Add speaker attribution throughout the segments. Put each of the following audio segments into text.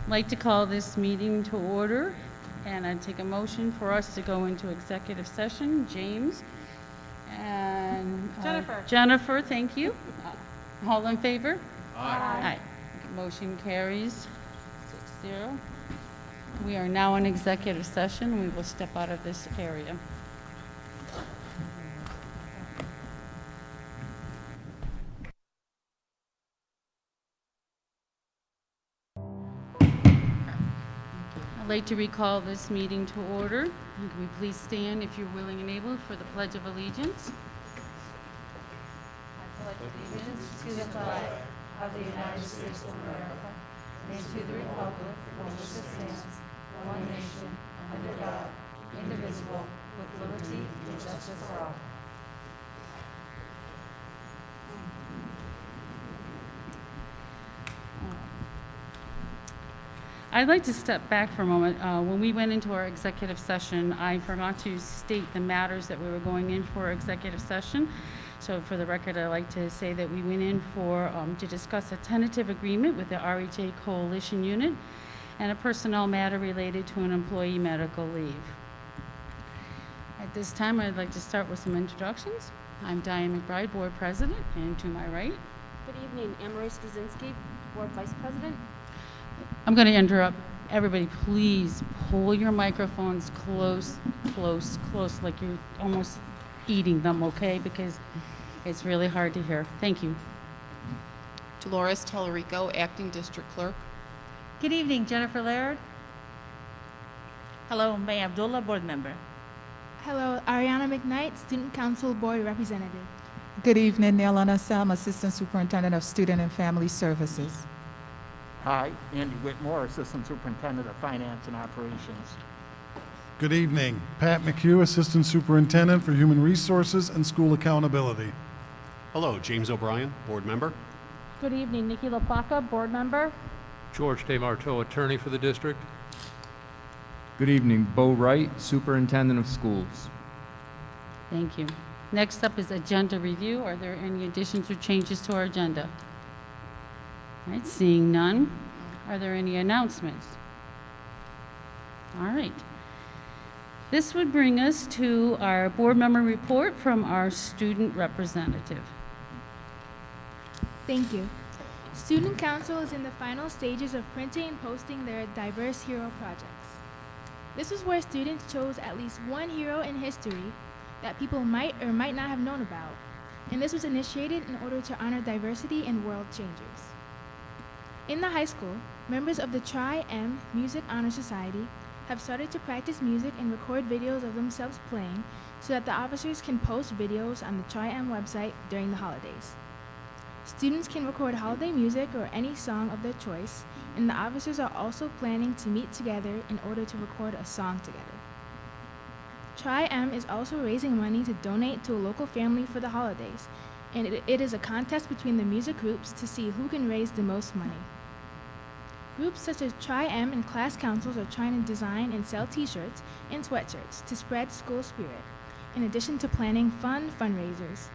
Speaker 1: I'd like to call this meeting to order, and I'd take a motion for us to go into executive session. James and Jennifer, thank you. All in favor? Aye. Motion carries 6-0. We are now in executive session. We will step out of this area. I'd like to recall this meeting to order. Can we please stand, if you're willing and able, for the Pledge of Allegiance? I pledge allegiance to the flag of the United States of America and to the republic for which it stands, one nation, under God, indivisible, with liberty and justice for all. I'd like to step back for a moment. When we went into our executive session, I forgot to state the matters that we were going in for executive session. So for the record, I'd like to say that we went in for to discuss a tentative agreement with the RHA Coalition Unit and a personnel matter related to an employee medical leave. At this time, I'd like to start with some introductions. I'm Diane McBride, Board President, and to my right.
Speaker 2: Good evening, Anne-Marie Stasinski, Board Vice President.
Speaker 1: I'm going to interrupt. Everybody, please pull your microphones close, like you're almost eating them, okay? Because it's really hard to hear. Thank you.
Speaker 3: Dolores Tellerico, Acting District Clerk.
Speaker 4: Good evening, Jennifer Laird. Hello, May Abdullah, Board Member.
Speaker 5: Hello, Ariana McKnight, Student Council Board Representative.
Speaker 6: Good evening, Nelana Sam, Assistant Superintendent of Student and Family Services.
Speaker 7: Hi, Andy Whitmore, Assistant Superintendent of Finance and Operations.
Speaker 8: Good evening. Pat McHugh, Assistant Superintendent for Human Resources and School Accountability.
Speaker 9: Hello, James O'Brien, Board Member.
Speaker 2: Good evening, Nikki LaPlaca, Board Member.
Speaker 10: George DeMarteau, Attorney for the District.
Speaker 11: Good evening, Bo Wright, Superintendent of Schools.
Speaker 1: Thank you. Next up is agenda review. Are there any additions or changes to our agenda? All right, seeing none. Are there any announcements? All right. This would bring us to our board member report from our student representative.
Speaker 5: Thank you. Student Council is in the final stages of printing and posting their diverse hero projects. This is where students chose at least one hero in history that people might or might not have known about, and this was initiated in order to honor diversity and world changers. In the high school, members of the Tri-M Music Honor Society have started to practice music and record videos of themselves playing so that the officers can post videos on the Tri-M website during the holidays. Students can record holiday music or any song of their choice, and the officers are also planning to meet together in order to record a song together. Tri-M is also raising money to donate to a local family for the holidays, and it is a contest between the music groups to see who can raise the most money. Groups such as Tri-M and class councils are trying to design and sell t-shirts and sweatshirts to spread school spirit, in addition to planning fun fundraisers.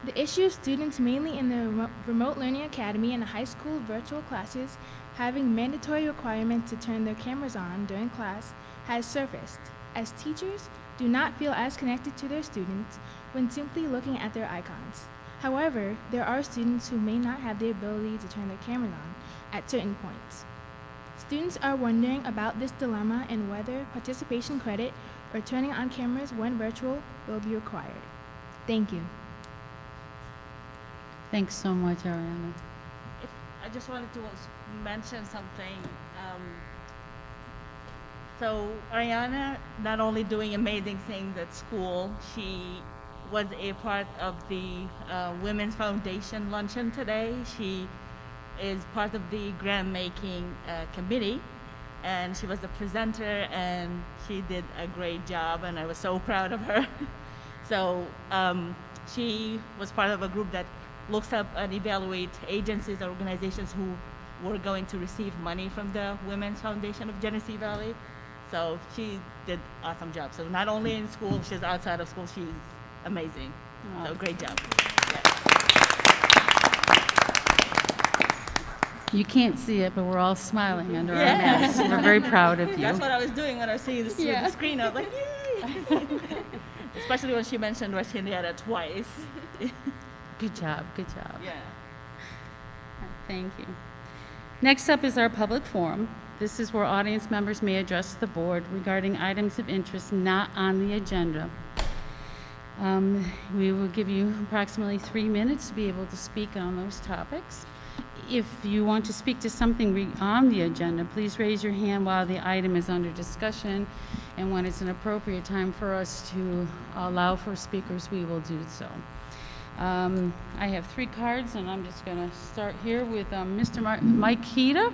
Speaker 5: The issue of students mainly in the Remote Learning Academy and high school virtual classes having mandatory requirements to turn their cameras on during class has surfaced, as teachers do not feel as connected to their students when simply looking at their icons. However, there are students who may not have the ability to turn their cameras on at certain points. Students are wondering about this dilemma and whether participation credit or turning on cameras when virtual will be required. Thank you.
Speaker 1: Thanks so much, Ariana.
Speaker 4: I just wanted to mention something. So Ariana not only doing amazing things at school, she was a part of the Women's Foundation luncheon today. She is part of the grant making committee, and she was the presenter, and she did a great job, and I was so proud of her. So she was part of a group that looks up and evaluates agencies or organizations who were going to receive money from the Women's Foundation of Genesee Valley. So she did an awesome job. So not only in school, she's outside of school, she's amazing. So great job. Yeah.
Speaker 1: You can't see it, but we're all smiling under our
Speaker 4: Yeah.
Speaker 1: masks. We're very proud of you.
Speaker 4: That's what I was doing when I was seeing the,
Speaker 1: Yeah.
Speaker 4: the screen. I was like, yay! Especially when she mentioned Rush-Henrietta twice.
Speaker 1: Good job, good job.
Speaker 4: Yeah.
Speaker 1: Thank you. Next up is our public forum. This is where audience members may address the board regarding items of interest not on the agenda. We will give you approximately 3 minutes to be able to speak on those topics. If you want to speak to something on the agenda, please raise your hand while the item is under discussion, and when it's an appropriate time for us to allow for speakers, we will do so. I have 3 cards, and I'm just going to start here with Mr. Mike Hita.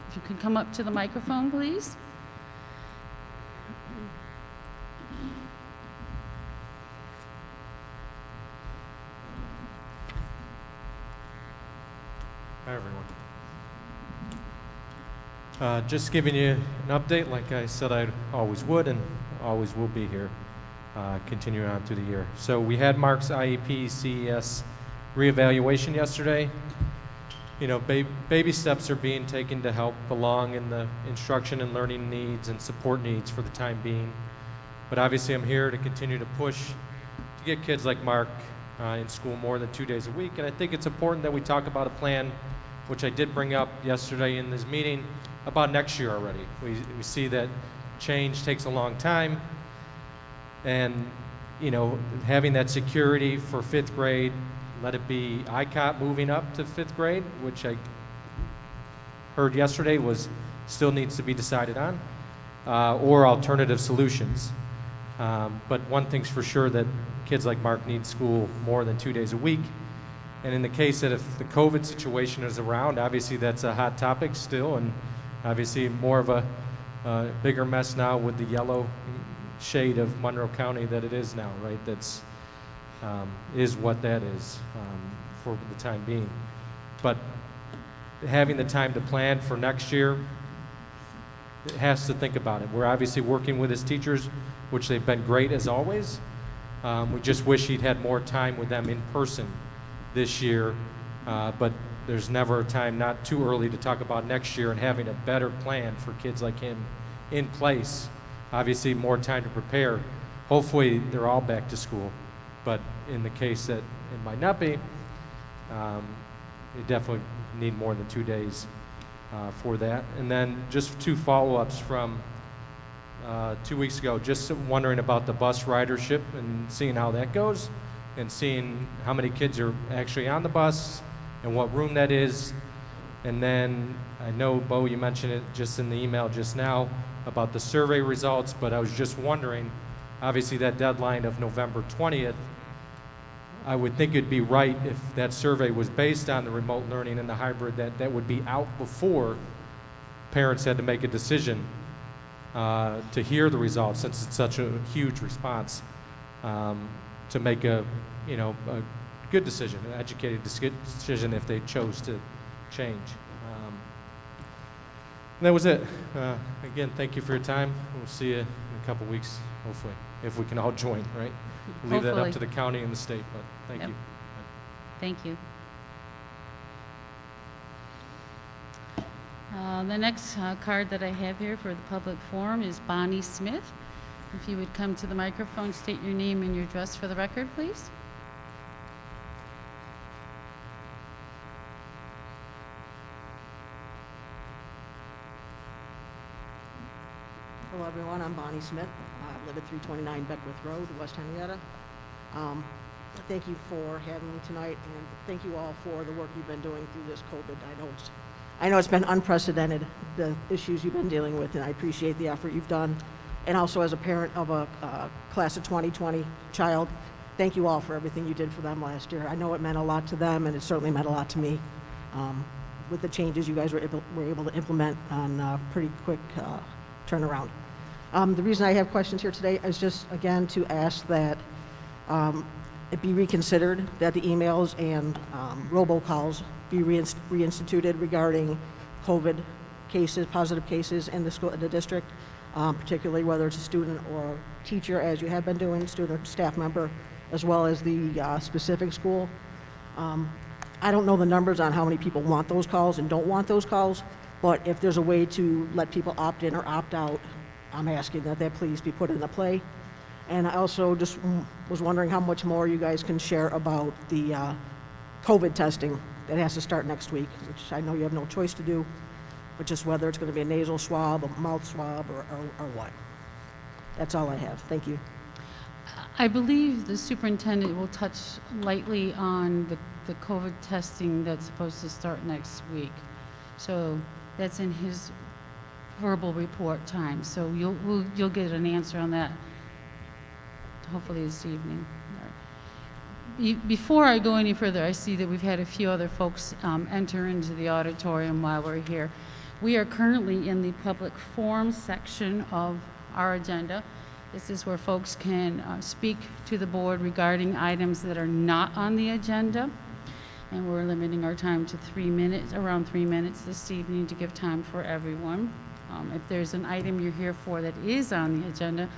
Speaker 1: If you could come up to the microphone, please.
Speaker 12: Hi, everyone. Just giving you an update, like I said I always would and always will be here, continuing on through the year. So we had Mark's IEP CES reevaluation yesterday. You know, baby steps are being taken to help along in the instruction and learning needs and support needs for the time being. But obviously I'm here to continue to push to get kids like Mark in school more than 2 days a week. And I think it's important that we talk about a plan, which I did bring up yesterday in this meeting, about next year already. We see that change takes a long time. And, you know, having that security for 5th grade, let it be ICOP moving up to 5th grade, which I heard yesterday still needs to be decided on, or alternative solutions. But one thing's for sure, that kids like Mark need school more than 2 days a week. And in the case that if the COVID situation is around, obviously that's a hot topic still, and obviously more of a bigger mess now with the yellow shade of Monroe County that it is now, right? That's is what that is for the time being. But having the time to plan for next year, it has to think about it. We're obviously working with his teachers, which they've been great as always. We just wish he'd had more time with them in person this year, but there's never a time, not too early, to talk about next year and having a better plan for kids like him in place. Obviously more time to prepare. Hopefully they're all back to school, but in the case that it might not be, you definitely need more than 2 days for that. And then just 2 follow-ups from 2 weeks ago, just wondering about the bus ridership and seeing how that goes, and seeing how many kids are actually on the bus and what room that is. And then I know, Bo, you mentioned it just in the email just now about the survey results, but I was just wondering, obviously that deadline of November 20th, I would think it'd be right if that survey was based on the remote learning and the hybrid, that would be out before parents had to make a decision to hear the results, since it's such a huge response, to make a good decision, an educated decision if they chose to change. And that was it. Again, thank you for your time. We'll see you in a couple weeks, hopefully, if we can all join, right? Leave that up to the county and the state, but thank you.
Speaker 1: Thank you. The next card that I have here for the public forum is Bonnie Smith. If you would come to the microphone, state your name and your address for the record, please.
Speaker 13: Hello, everyone. I'm Bonnie Smith. I live at 329 Beckwith Road, West Henrietta. Thank you for having me tonight, and thank you all for the work you've been doing through this COVID. I know it's been unprecedented, the issues you've been dealing with, and I appreciate the effort you've done. And also, as a parent of a class of 2020 child, thank you all for everything you did for them last year. I know it meant a lot to them, and it certainly meant a lot to me with the changes you guys were able to implement on a pretty quick turnaround. The reason I have questions here today is just, again, to ask that it be reconsidered, that the emails and robocalls be reinstituted regarding COVID cases, positive cases in the school, in the district, particularly whether it's a student or teacher, as you have been doing, student or staff member, as well as the specific school. I don't know the numbers on how many people want those calls and don't want those calls, but if there's a way to let people opt in or opt out, I'm asking that please be put into play. And I also just was wondering how much more you guys can share about the COVID testing that has to start next week, which I know you have no choice to do, but just whether it's going to be a nasal swab, a mouth swab, or what. That's all I have. Thank you.
Speaker 1: I believe the superintendent will touch lightly on the COVID testing that's supposed to start next week. So that's in his verbal report time. So you'll get an answer on that hopefully this evening. All right. Before I go any further, I see that we've had a few other folks enter into the auditorium while we're here. We are currently in the public forum section of our agenda. This is where folks can speak to the board regarding items that are not on the agenda. And we're limiting our time to 3 minutes, around 3 minutes this evening to give time for everyone. If there's an item you're here for that is on the agenda,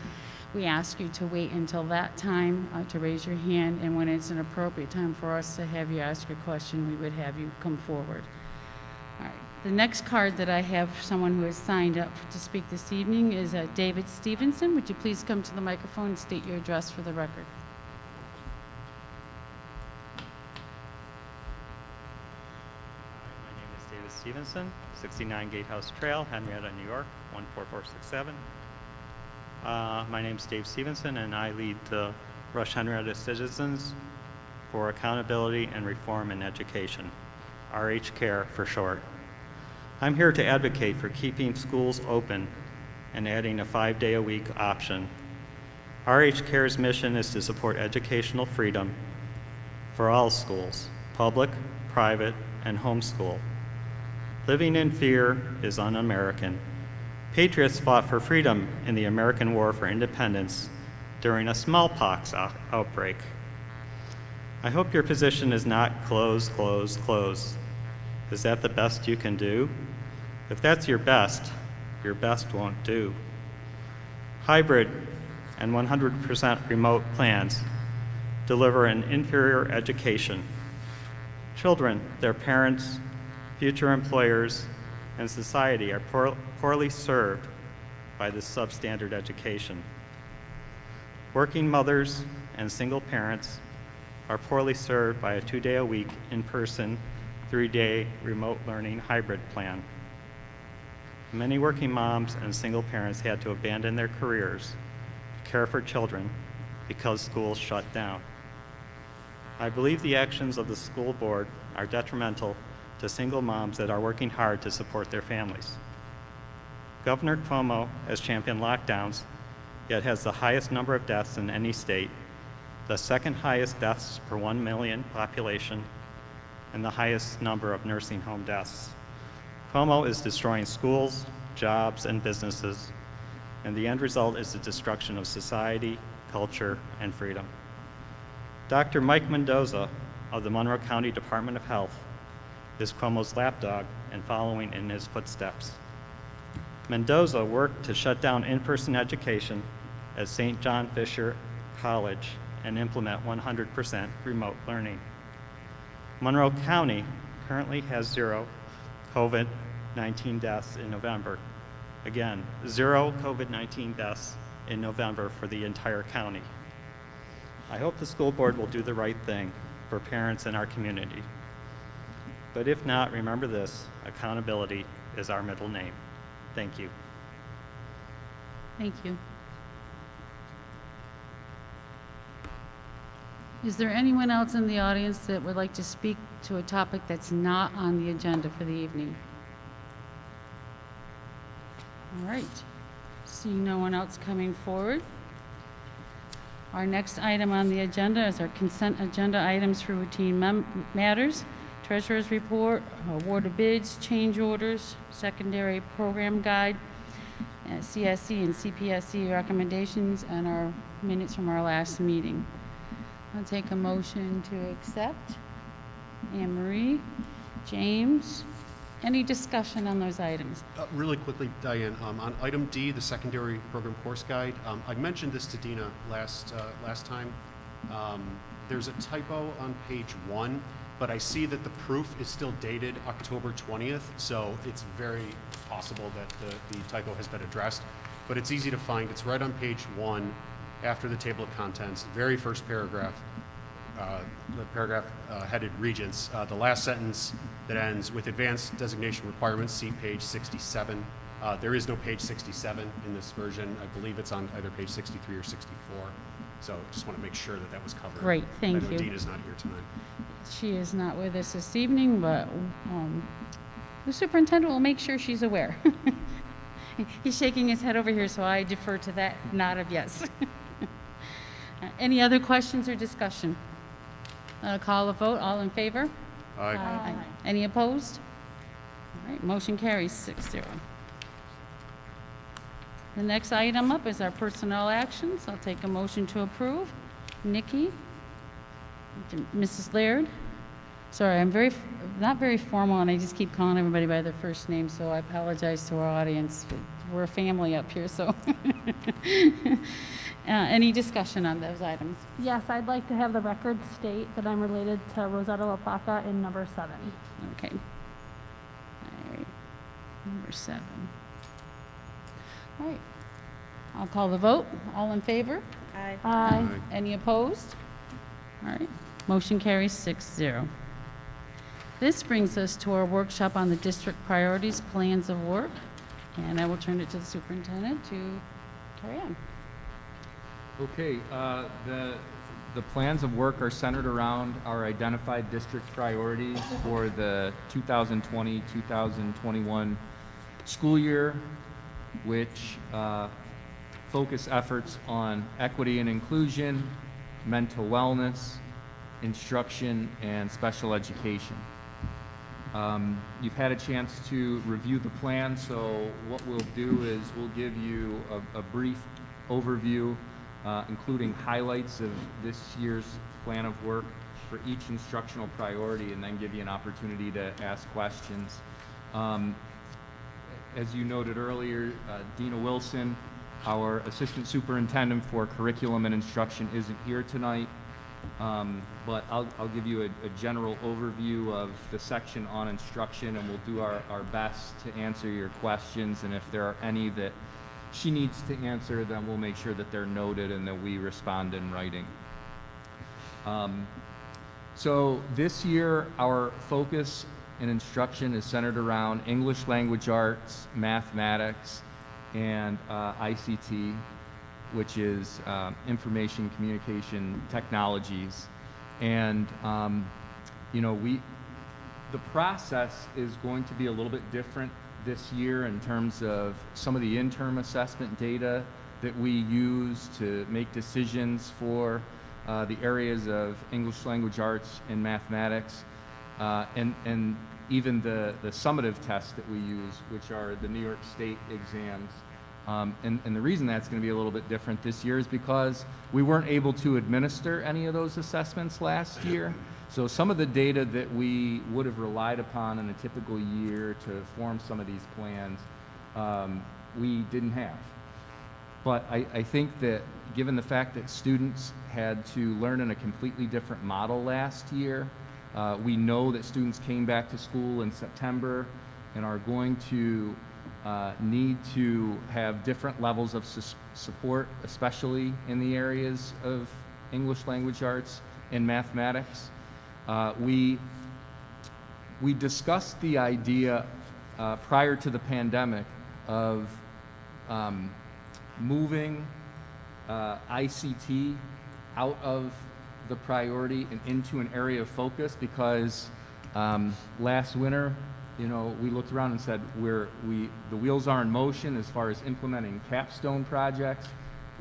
Speaker 1: we ask you to wait until that time to raise your hand, and when it's an appropriate time for us to have you ask your question, we would have you come forward. All right. The next card that I have for someone who has signed up to speak this evening is David Stevenson. Would you please come to the microphone and state your address for the record?
Speaker 14: My name is David Stevenson, 69 Gatehouse Trail, Henrietta, New York, 14467. My name is Dave Stevenson, and I lead the Rush-Henrietta Citizens for Accountability and Reform in Education, RH CARE for short. I'm here to advocate for keeping schools open and adding a 5-day-a-week option. RH CARE's mission is to support educational freedom for all schools, public, private, and homeschool. Living in fear is un-American. Patriots fought for freedom in the American War for Independence during a smallpox outbreak. I hope your position is not close, close, close. Is that the best you can do? If that's your best won't do. Hybrid and 100% remote plans deliver an inferior education. Children, their parents, future employers, and society are poorly served by this substandard education. Working mothers and single parents are poorly served by a 2-day-a-week in-person, 3-day remote learning hybrid plan. Many working moms and single parents had to abandon their careers to care for children because schools shut down. I believe the actions of the school board are detrimental to single moms that are working hard to support their families. Governor Cuomo has championed lockdowns, yet has the highest number of deaths in any state, the second highest deaths per 1 million population, and the highest number of nursing home deaths. Cuomo is destroying schools, jobs, and businesses, and the end result is the destruction of society, culture, and freedom. Dr. Mike Mendoza of the Monroe County Department of Health is Cuomo's lapdog and following in his footsteps. Mendoza worked to shut down in-person education at St. John Fisher College and implement 100% remote learning. Monroe County currently has 0 COVID-19 deaths in November. Again, 0 COVID-19 deaths in November for the entire county. I hope the school board will do the right thing for parents in our community. But if not, remember this: accountability is our middle name. Thank you.
Speaker 1: Thank you. Is there anyone else in the audience that would like to speak to a topic that's not on the agenda for the evening? All right. Seeing no one else coming forward. Our next item on the agenda is our consent agenda items for routine matters. Treasurer's report, award of bids, change orders, secondary program guide, CSE and CPSC recommendations, and our minutes from our last meeting. I'll take a motion to accept. Anne Marie, James, any discussion on those items?
Speaker 9: Really quickly, Diane, on item D, the secondary program course guide, I mentioned this to Dina last time. There's a typo on page 1. but I see that the proof is still dated October 20th, so it's very possible that the typo has been addressed. But it's easy to find. It's right on page 1, after the table of contents, very first paragraph. The paragraph headed Regents. The last sentence that ends with advanced designation requirements, see page 67. There is no page 67 in this version. I believe it's on either page 63 or 64. So just want to make sure that that was covered.
Speaker 1: Great, thank
Speaker 9: I know
Speaker 1: you.
Speaker 9: Dina's not here tonight.
Speaker 1: She is not with us this evening, but the superintendent will make sure she's aware. He's shaking his head over here, so I defer to that nod of yes. Any other questions or discussion? Call a vote. All in favor?
Speaker 9: Aye.
Speaker 1: Any opposed? All right, motion carries 6-0. The next item up is our personnel actions. I'll take a motion to approve. Nikki? Mrs. Laird? Sorry, I'm not very formal, and I just keep calling everybody by their first name, so I apologize to our audience. We're a family up here, so. Any discussion on those items?
Speaker 2: Yes, I'd like to have the record state that I'm related to Rosetta La Placa in number 7.
Speaker 1: Okay. All right. Number 7. All right. I'll call the vote. All in favor?
Speaker 4: Aye.
Speaker 2: Aye.
Speaker 1: Any opposed? All right. Motion carries 6-0. This brings us to our workshop on the district priorities, plans of work, and I will turn it to the superintendent to carry on.
Speaker 11: Okay, the plans of work are centered around our identified district priorities for the 2020-2021 school year, which focus efforts on equity and inclusion, mental wellness, instruction, and special education. You've had a chance to review the plan, so what we'll do is we'll give you a brief overview, including highlights of this year's plan of work for each instructional priority, and then give you an opportunity to ask questions. As you noted earlier, Dina Wilson, our Assistant Superintendent for Curriculum and Instruction, isn't here tonight. But I'll give you a general overview of the section on instruction, and we'll do our best to answer your questions. And if there are any that she needs to answer, then we'll make sure that they're noted and that we respond in writing. So this year, our focus in instruction is centered around English language arts, mathematics, and ICT, which is information communication technologies. And the process is going to be a little bit different this year in terms of some of the interim assessment data that we use to make decisions for the areas of English language arts and mathematics, and even the summative tests that we use, which are the New York State exams. And the reason that's going to be a little bit different this year is because we weren't able to administer any of those assessments last year. So some of the data that we would have relied upon in a typical year to form some of these plans, we didn't have. But I think that given the fact that students had to learn in a completely different model last year, we know that students came back to school in September and are going to need to have different levels of support, especially in the areas of English language arts and mathematics. We discussed the idea prior to the pandemic of moving ICT out of the priority and into an area of focus because last winter, we looked around and said the wheels are in motion as far as implementing capstone projects.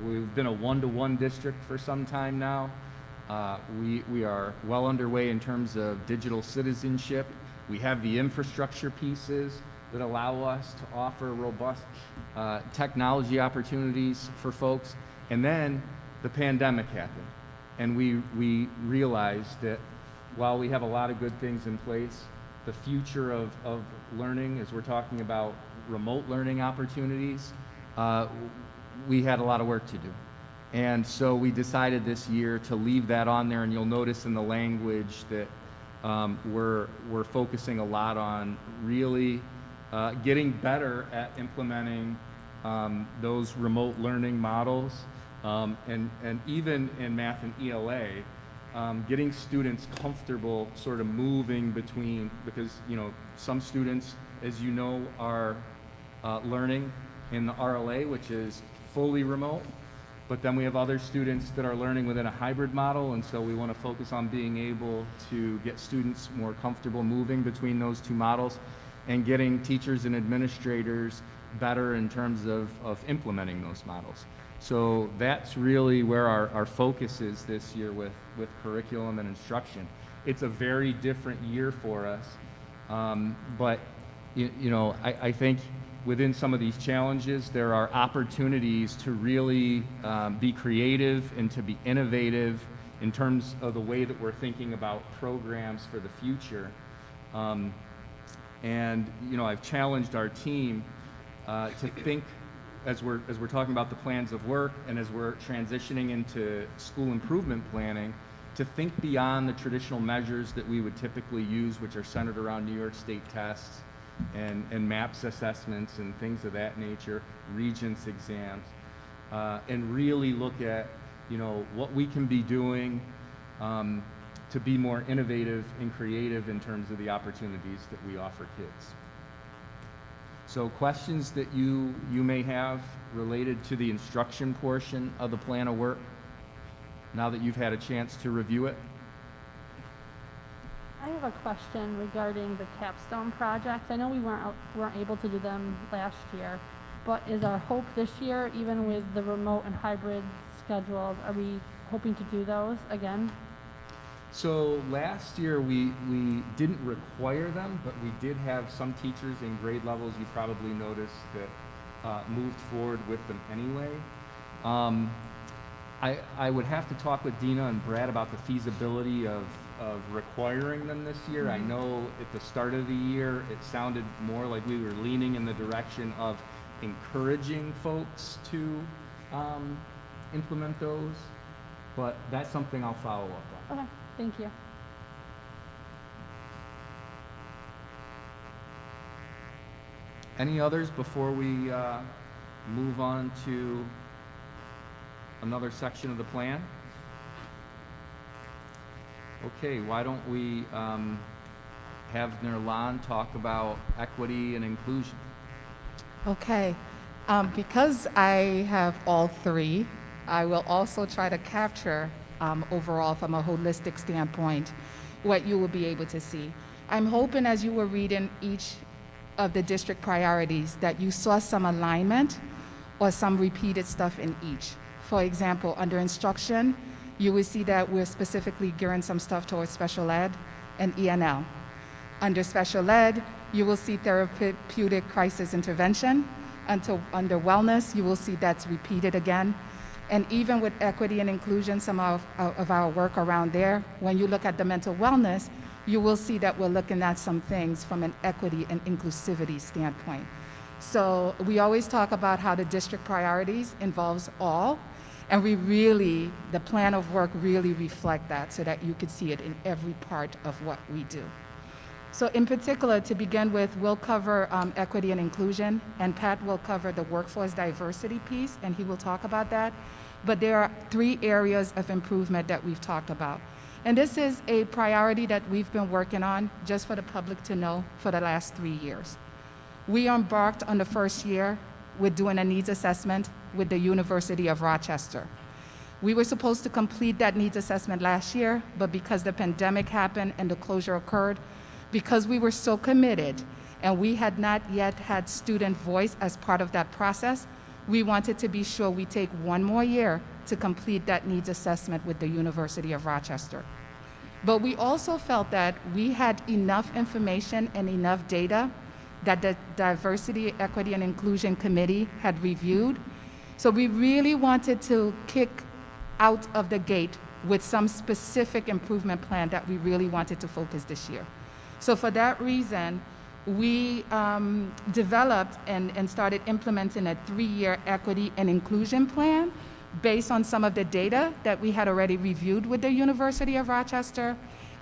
Speaker 11: We've been a one-to-one district for some time now. We are well underway in terms of digital citizenship. We have the infrastructure pieces that allow us to offer robust technology opportunities for folks. And then the pandemic happened, and we realized that while we have a lot of good things in place, the future of learning, as we're talking about remote learning opportunities, we had a lot of work to do. And so we decided this year to leave that on there, and you'll notice in the language that we're focusing a lot on really getting better at implementing those remote learning models, and even in math and ELA, getting students comfortable sort of moving between, because, you know, some students, as you know, are learning in the RLA, which is fully remote, but then we have other students that are learning within a hybrid model, and so we want to focus on being able to get students more comfortable moving between those two models and getting teachers and administrators better in terms of implementing those models. So that's really where our focus is this year with curriculum and instruction. It's a very different year for us, but you know, I think within some of these challenges, there are opportunities to really be creative and to be innovative in terms of the way that we're thinking about programs for the future. And you know, I've challenged our team to think, as we're talking about the plans of work and as we're transitioning into school improvement planning, to think beyond the traditional measures that we would typically use, which are centered around New York State tests and MAPS assessments and things of that nature, Regents exams, and really look at, you know, what we can be doing to be more innovative and creative in terms of the opportunities that we offer kids. So questions that you may have related to the instruction portion of the plan of work, now that you've had a chance to review it?
Speaker 2: I have a question regarding the capstone projects. I know we weren't able to do them last year, but is our hope this year, even with the remote and hybrid schedules, are we hoping to do those again?
Speaker 11: So last year we didn't require them, but we did have some teachers in grade levels, you probably noticed, that moved forward with them anyway. I would have to talk with Dina and Brad about the feasibility of requiring them this year. I know at the start of the year it sounded more like we were leaning in the direction of encouraging folks to implement those, but that's something I'll follow up on.
Speaker 2: Okay, thank you.
Speaker 11: Any others before we move on to another section of the plan? Okay, why don't we have Nirlan talk about equity and inclusion?
Speaker 6: Okay, because I have all three, I will also try to capture overall from a holistic standpoint what you will be able to see. I'm hoping as you were reading each of the district priorities that you saw some alignment or some repeated stuff in each. For example, under instruction, you will see that we're specifically gearing some stuff towards special ed and ENL. Under special ed, you will see therapeutic crisis intervention. Under wellness, you will see that's repeated again. And even with equity and inclusion, some of our work around there, when you look at the mental wellness, you will see that we're looking at some things from an equity and inclusivity standpoint. So we always talk about how the district priorities involves all, and the plan of work really reflect that so that you could see it in every part of what we do. So in particular, to begin with, we'll cover equity and inclusion, and Pat will cover the workforce diversity piece, and he will talk about that. But there are 3 areas of improvement that we've talked about. And this is a priority that we've been working on, just for the public to know, for the last 3 years. We embarked on the first year with doing a needs assessment with the University of Rochester. We were supposed to complete that needs assessment last year, but because the pandemic happened and the closure occurred, because we were so committed and we had not yet had student voice as part of that process, we wanted to be sure we take 1 more year to complete that needs assessment with the University of Rochester. But we also felt that we had enough information and enough data that the Diversity, Equity, and Inclusion Committee had reviewed. So we really wanted to kick out of the gate with some specific improvement plan that we really wanted to focus this year. So for that reason, we developed and started implementing a 3-year equity and inclusion plan based on some of the data that we had already reviewed with the University of Rochester,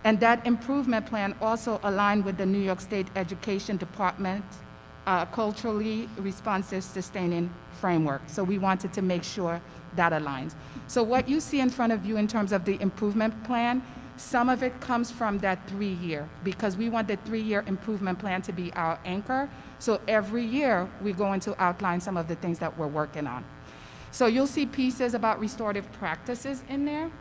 Speaker 6: And that improvement plan also aligned with the New York State Education Department culturally responsive sustaining framework. So we wanted to make sure that aligns. So what you see in front of you in terms of the improvement plan, some of it comes from that 3-year, because we want the 3-year improvement plan to be our anchor. So every year, we're going to outline some of the things that we're working on. So you'll see pieces about restorative practices in there,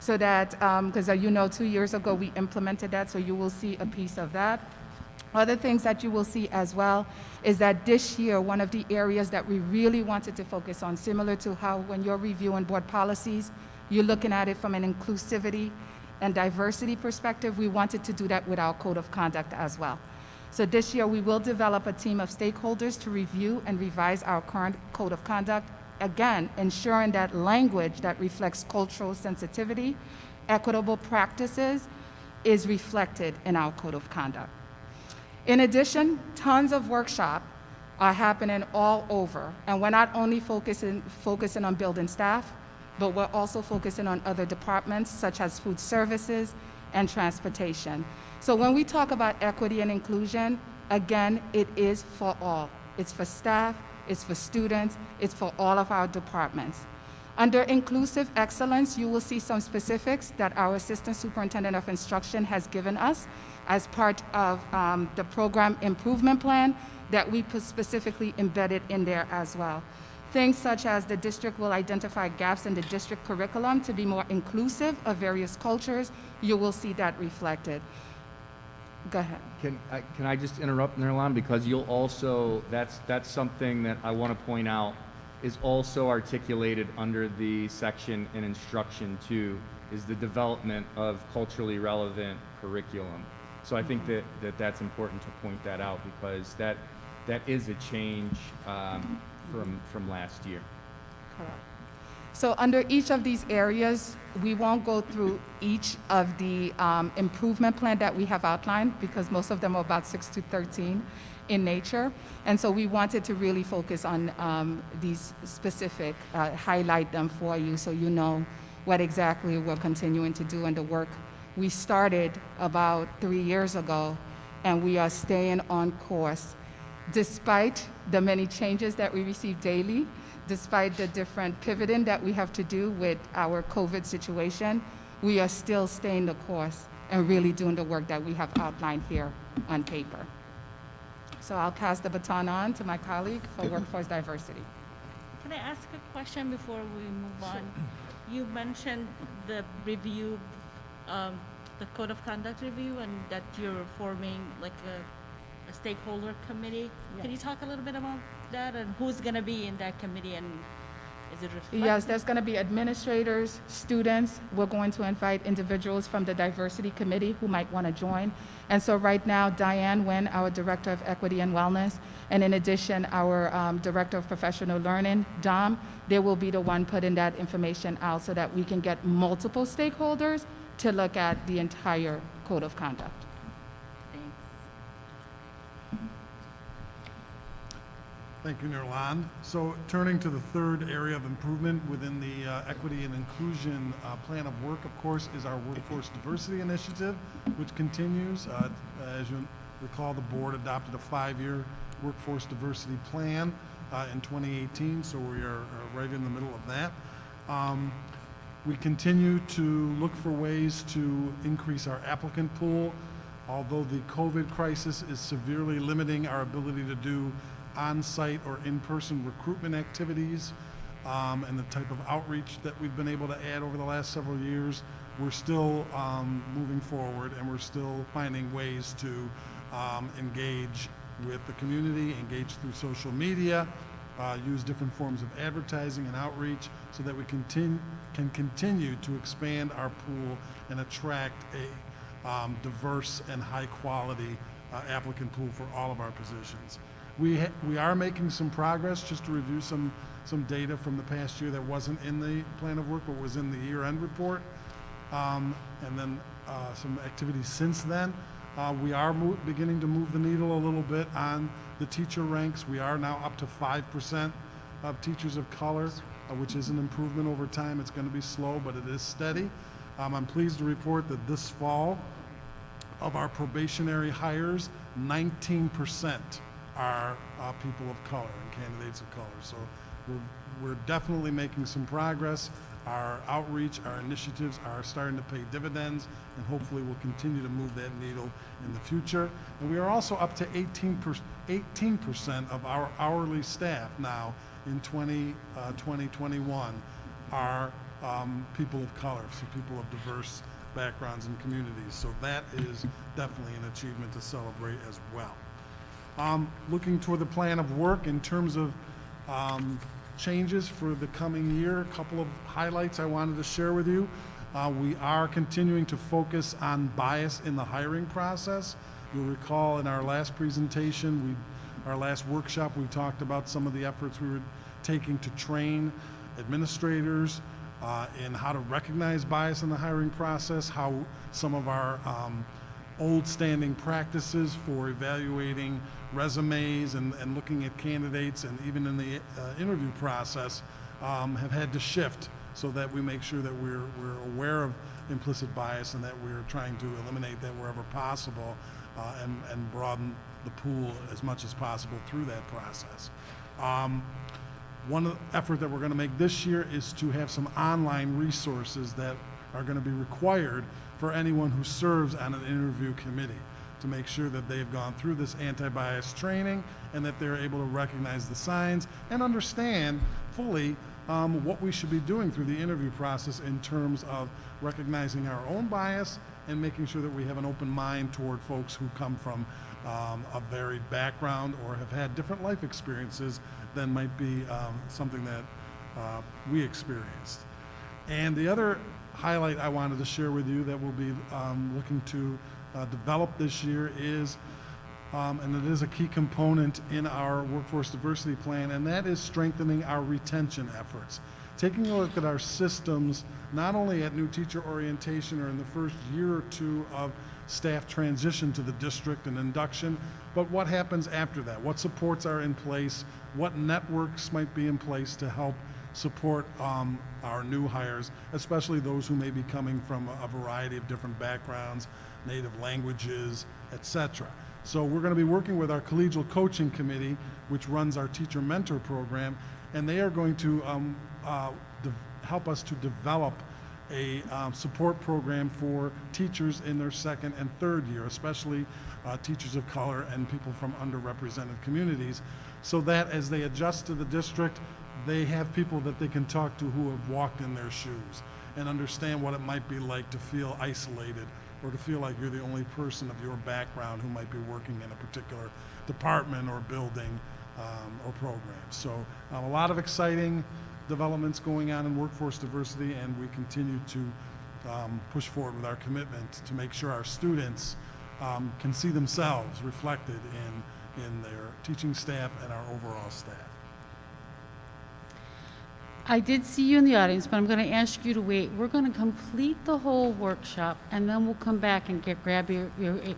Speaker 6: so that, because 2 years ago, we implemented that, so you will see a piece of that. Other things that you will see as well is that this year, one of the areas that we really wanted to focus on, similar to how when you're reviewing board policies, you're looking at it from an inclusivity and diversity perspective, we wanted to do that with our code of conduct as well. So this year, we will develop a team of stakeholders to review and revise our current code of conduct, again, ensuring that language that reflects cultural sensitivity, equitable practices, is reflected in our code of conduct. In addition, tons of workshops are happening all over, and we're not only focusing on building staff, but we're also focusing on other departments such as food services and transportation. So when we talk about equity and inclusion, again, it is for all. It's for staff, it's for students, it's for all of our departments. Under inclusive excellence, you will see some specifics that our Assistant Superintendent of Instruction has given us as part of the program improvement plan that we specifically embedded in there as well. Things such as the district will identify gaps in the district curriculum to be more inclusive of various cultures. You will see that reflected. Go ahead.
Speaker 11: Can I just interrupt, Nirlan? Because you'll also, that's something that I want to point out is also articulated under the section in instruction 2, is the development of culturally relevant curriculum. So I think that's important to point that out, because that is a change from last year.
Speaker 6: Correct. So under each of these areas, we won't go through each of the improvement plan that we have outlined, because most of them are about 6 to 13 in nature. And so we wanted to really focus on these specific, highlight them for you so you know what exactly we're continuing to do and the work we started about 3 years ago, and we are staying on course. Despite the many changes that we receive daily, despite the different pivoting that we have to do with our COVID situation, we are still staying the course and really doing the work that we have outlined here on paper. So I'll pass the baton on to my colleague for workforce diversity.
Speaker 4: Can I ask a question before we move on? You mentioned the review, the code of conduct review, and that you're forming like a stakeholder committee.
Speaker 6: Yes.
Speaker 4: Can you talk a little bit about that, and who's going to be in that committee, and is it reflected?
Speaker 6: Yes, there's going to be administrators, students. We're going to invite individuals from the diversity committee who might want to join. And so right now, Diane Nguyen, our Director of Equity and Wellness, and in addition, our Director of Professional Learning, Dom, they will be the one putting that information out so that we can get multiple stakeholders to look at the entire code of conduct.
Speaker 8: Thank you, Nirlan. So turning to the third area of improvement within the equity and inclusion plan of work, of course, is our workforce diversity initiative, which continues. As you recall, the board adopted a 5-year workforce diversity plan in 2018, so we are right in the middle of that. We continue to look for ways to increase our applicant pool. Although the COVID crisis is severely limiting our ability to do on-site or in-person recruitment activities and the type of outreach that we've been able to add over the last several years, we're still moving forward, and we're still finding ways to engage with the community, engage through social media, use different forms of advertising and outreach so that we can continue to expand our pool and attract a diverse and high-quality applicant pool for all of our positions. We are making some progress. Just to review some data from the past year that wasn't in the plan of work but was in the year-end report, and then some activities since then. We are beginning to move the needle a little bit on the teacher ranks. We are now up to 5% of teachers of color, which is an improvement over time. It's going to be slow, but it is steady. I'm pleased to report that this fall of our probationary hires, 19% are people of color and candidates of color. So we're definitely making some progress. Our outreach, our initiatives are starting to pay dividends, and hopefully we'll continue to move that needle in the future. And we are also up to 18% of our hourly staff now in 2021 are people of color, so people of diverse backgrounds and communities. So that is definitely an achievement to celebrate as well. Looking toward the plan of work in terms of changes for the coming year, a couple of highlights I wanted to share with you. We are continuing to focus on bias in the hiring process. You'll recall in our last presentation, our last workshop, we talked about some of the efforts we were taking to train administrators in how to recognize bias in the hiring process, how some of our old standing practices for evaluating resumes and looking at candidates and even in the interview process have had to shift so that we make sure that we're aware of implicit bias and that we're trying to eliminate that wherever possible and broaden the pool as much as possible through that process. One effort that we're going to make this year is to have some online resources that are going to be required for anyone who serves on an interview committee to make sure that they've gone through this anti-bias training and that they're able to recognize the signs and understand fully what we should be doing through the interview process in terms of recognizing our own bias and making sure that we have an open mind toward folks who come from a varied background or have had different life experiences than might be something that we experienced. And the other highlight I wanted to share with you that we'll be looking to develop this year is, and it is a key component in our workforce diversity plan, and that is strengthening our retention efforts. Taking a look at our systems, not only at new teacher orientation or in the first year or two of staff transition to the district and induction, but what happens after that? What supports are in place? What networks might be in place to help support our new hires, especially those who may be coming from a variety of different backgrounds, native languages, etc. So we're going to be working with our collegial coaching committee, which runs our teacher mentor program, and they are going to help us to develop a support program for teachers in their second and third year, especially teachers of color and people from underrepresented communities, so that as they adjust to the district, they have people that they can talk to who have walked in their shoes and understand what it might be like to feel isolated or to feel like you're the only person of your background who might be working in a particular department or building or program. So a lot of exciting developments going on in workforce diversity, and we continue to push forward with our commitment to make sure our students can see themselves reflected in their teaching staff and our overall staff.
Speaker 1: I did see you in the audience, but I'm going to ask you to wait. We're going to complete the whole workshop, and then we'll come back and grab your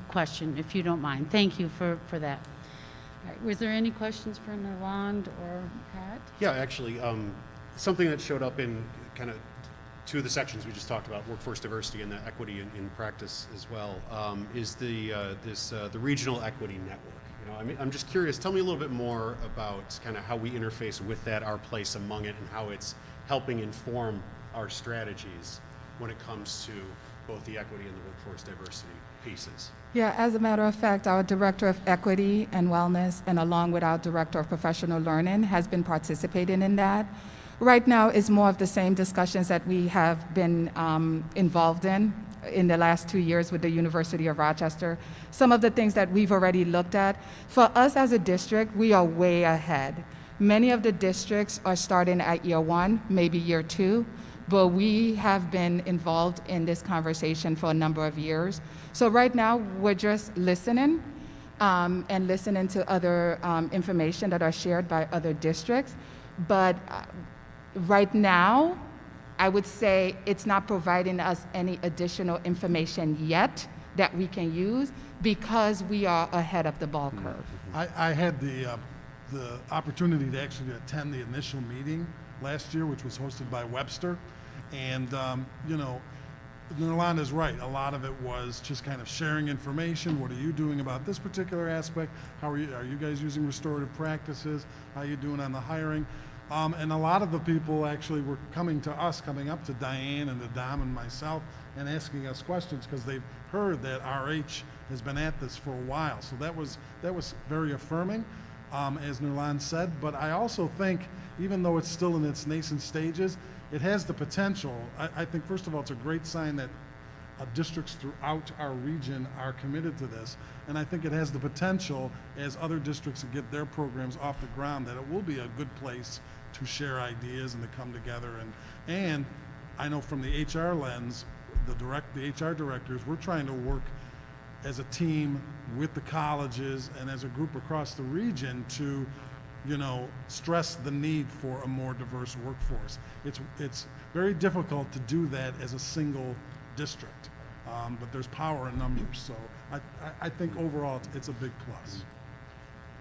Speaker 1: question, if you don't mind. Thank you for that. All right, was there any questions for Nerland or Pat?
Speaker 9: Yeah, actually, something that showed up in kind of two of the sections we just talked about, workforce diversity and the equity in practice as well, is the regional equity network. You know, I'm just curious, tell me a little bit more about kind of how we interface with that, our place among it, and how it's helping inform our strategies when it comes to both the equity and the workforce diversity pieces.
Speaker 6: Yeah, as a matter of fact, our Director of Equity and Wellness, and along with our Director of Professional Learning, has been participating in that. Right now is more of the same discussions that we have been involved in the last 2 years with the University of Rochester. Some of the things that we've already looked at. For us as a district, we are way ahead. Many of the districts are starting at year 1, maybe year 2, but we have been involved in this conversation for a number of years. So right now, we're just listening and listening to other information that are shared by other districts. But right now, I would say it's not providing us any additional information yet that we can use because we are ahead of the ball curve.
Speaker 8: I had the opportunity to actually attend the initial meeting last year, which was hosted by Webster. And, you know, Nirlanda is right. A lot of it was just kind of sharing information. What are you doing about this particular aspect? Are you guys using restorative practices? How are you doing on the hiring? And a lot of the people actually were coming to us, coming up to Diane and to Dom and myself and asking us questions because they've heard that RH has been at this for a while. So that was very affirming, as Nirlan said. But I also think, even though it's still in its nascent stages, it has the potential. I think, first of all, it's a great sign that districts throughout our region are committed to this. And I think it has the potential, as other districts get their programs off the ground, that it will be a good place to share ideas and to come together. And I know from the HR lens, the HR directors, we're trying to work as a team with the colleges and as a group across the region to, stress the need for a more diverse workforce. It's very difficult to do that as a single district, but there's power in numbers. So I think overall it's a big plus.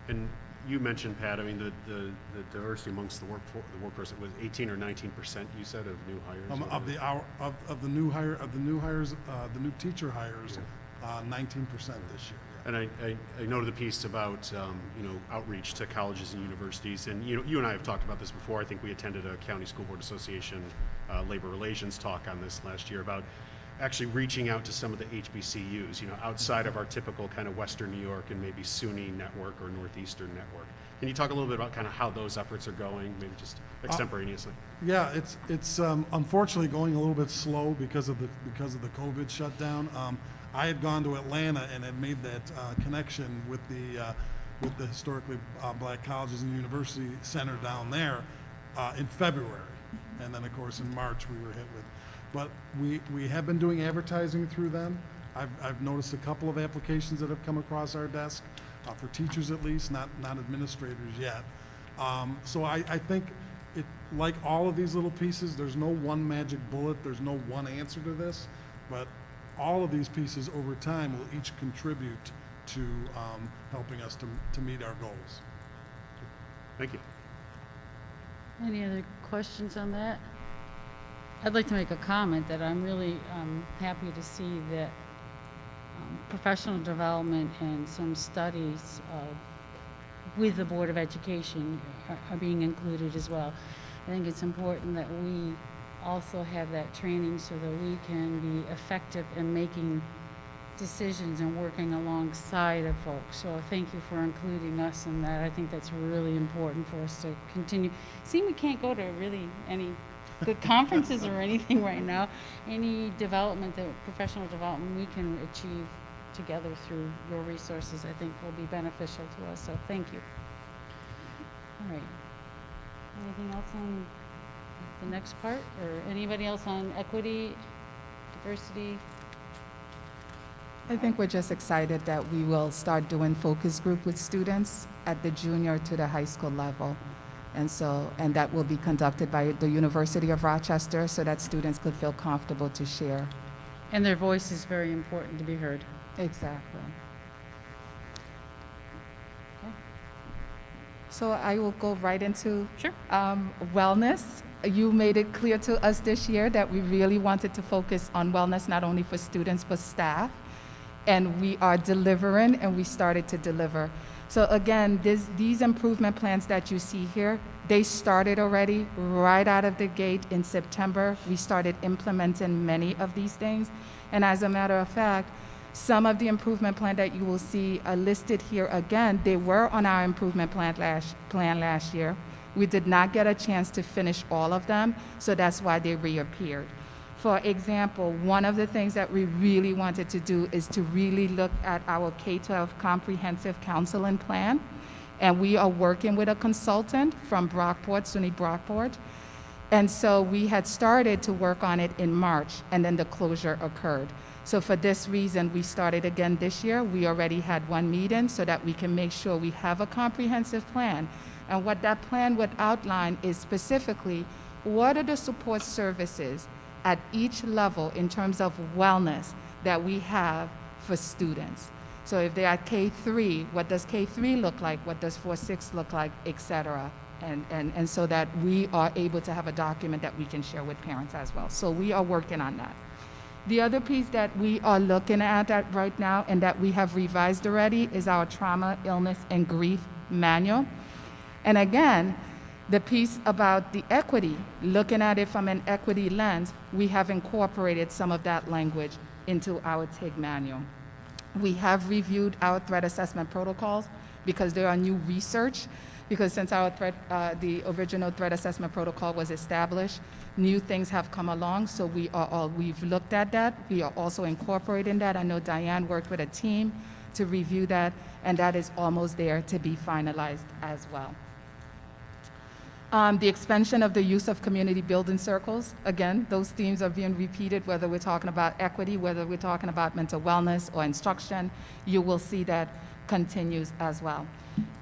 Speaker 9: And you mentioned, Pat, I mean, the diversity amongst the workforce, it was 18 or 19%, you said, of new hires?
Speaker 8: Of the new hires, the new teacher hires, 19% this year.
Speaker 9: And I noted the piece about, outreach to colleges and universities. And, you and I have talked about this before. I think we attended a County School Board Association labor relations talk on this last year about actually reaching out to some of the HBCUs, outside of our typical kind of Western New York and maybe SUNY network or Northeastern network. Can you talk a little bit about kind of how those efforts are going, maybe just extemporaneously?
Speaker 8: Yeah, it's unfortunately going a little bit slow because of the COVID shutdown. I had gone to Atlanta and had made that connection with the historically black colleges and university center down there in February, and then of course in March we were hit with. But we have been doing advertising through them. I've noticed a couple of applications that have come across our desk for teachers at least, not administrators yet. So I think it, like all of these little pieces, there's no one magic bullet. There's no one answer to this, but all of these pieces over time will each contribute to helping us to meet our goals.
Speaker 9: Thank you.
Speaker 1: Any other questions on that? I'd like to make a comment that I'm really happy to see that professional development and some studies with the Board of Education are being included as well. I think it's important that we also have that training so that we can be effective in making decisions and working alongside of folks. So thank you for including us in that. I think that's really important for us to continue. See, we can't go to really any good conferences or anything right now. Any development, professional development we can achieve together through your resources, I think will be beneficial to us. So thank you. All right. Anything else on the next part, or anybody else on equity, diversity?
Speaker 6: I think we're just excited that we will start doing focus group with students at the junior to the high school level. And that will be conducted by the University of Rochester so that students could feel comfortable to share.
Speaker 1: And their voice is very important to be heard.
Speaker 6: Exactly.
Speaker 1: Okay.
Speaker 6: So I will go right into
Speaker 1: Sure.
Speaker 6: Wellness. You made it clear to us this year that we really wanted to focus on wellness, not only for students, but staff. And we are delivering, and we started to deliver. So again, these improvement plans that you see here, they started already right out of the gate in September. We started implementing many of these things. And as a matter of fact, some of the improvement plan that you will see are listed here again. They were on our improvement plan last year. We did not get a chance to finish all of them, so that's why they reappeared. For example, one of the things that we really wanted to do is to really look at our K-12 comprehensive counseling plan. And we are working with a consultant from Brockport, SUNY Brockport. And so we had started to work on it in March, and then the closure occurred. So for this reason, we started again this year. We already had one meeting so that we can make sure we have a comprehensive plan. And what that plan would outline is specifically what are the support services at each level in terms of wellness that we have for students. So if they're at K3, what does K3 look like? What does 4-6 look like, et cetera? And so that we are able to have a document that we can share with parents as well. So we are working on that. The other piece that we are looking at right now and that we have revised already is our trauma, illness, and grief manual. And again, the piece about the equity, looking at it from an equity lens, we have incorporated some of that language into our TIG manual. We have reviewed our threat assessment protocols because there are new research, because since our the original threat assessment protocol was established, new things have come along, so we've looked at that. We are also incorporating that. I know Diane worked with a team to review that, and that is almost there to be finalized as well. The expansion of the use of community building circles, again, those themes are being repeated, whether we're talking about equity, whether we're talking about mental wellness or instruction, you will see that continues as well.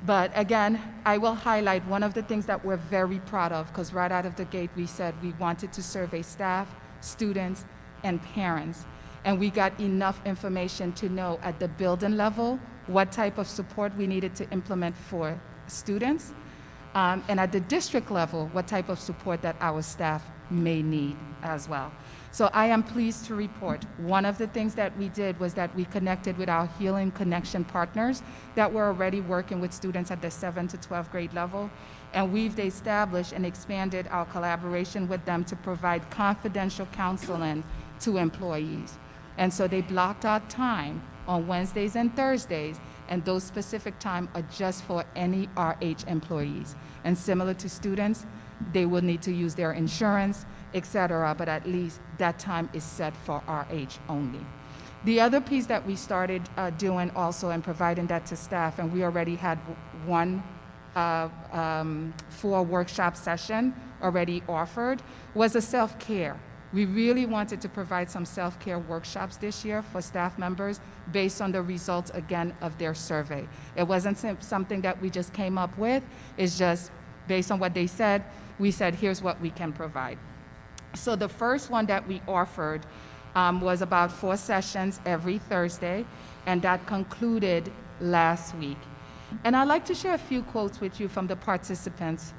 Speaker 6: But again, I will highlight one of the things that we're very proud of, because right out of the gate we said we wanted to survey staff, students, and parents. And we got enough information to know at the building level what type of support we needed to implement for students, and at the district level, what type of support that our staff may need as well. So I am pleased to report one of the things that we did was that we connected with our Healing Connection partners that were already working with students at the 7th to 12th grade level. And we've established and expanded our collaboration with them to provide confidential counseling to employees. And so they blocked out time on Wednesdays and Thursdays, and those specific time are just for any RH employees. And similar to students, they will need to use their insurance, etc., but at least that time is set for RH only. The other piece that we started doing also and providing that to staff, and we already had one 4 workshop session already offered, was a self-care. We really wanted to provide some self-care workshops this year for staff members based on the results, again, of their survey. It wasn't something that we just came up with. It's just based on what they said, we said, here's what we can provide. So the first one that we offered was about 4 sessions every Thursday, and that concluded last week. And I'd like to share a few quotes with you from the participants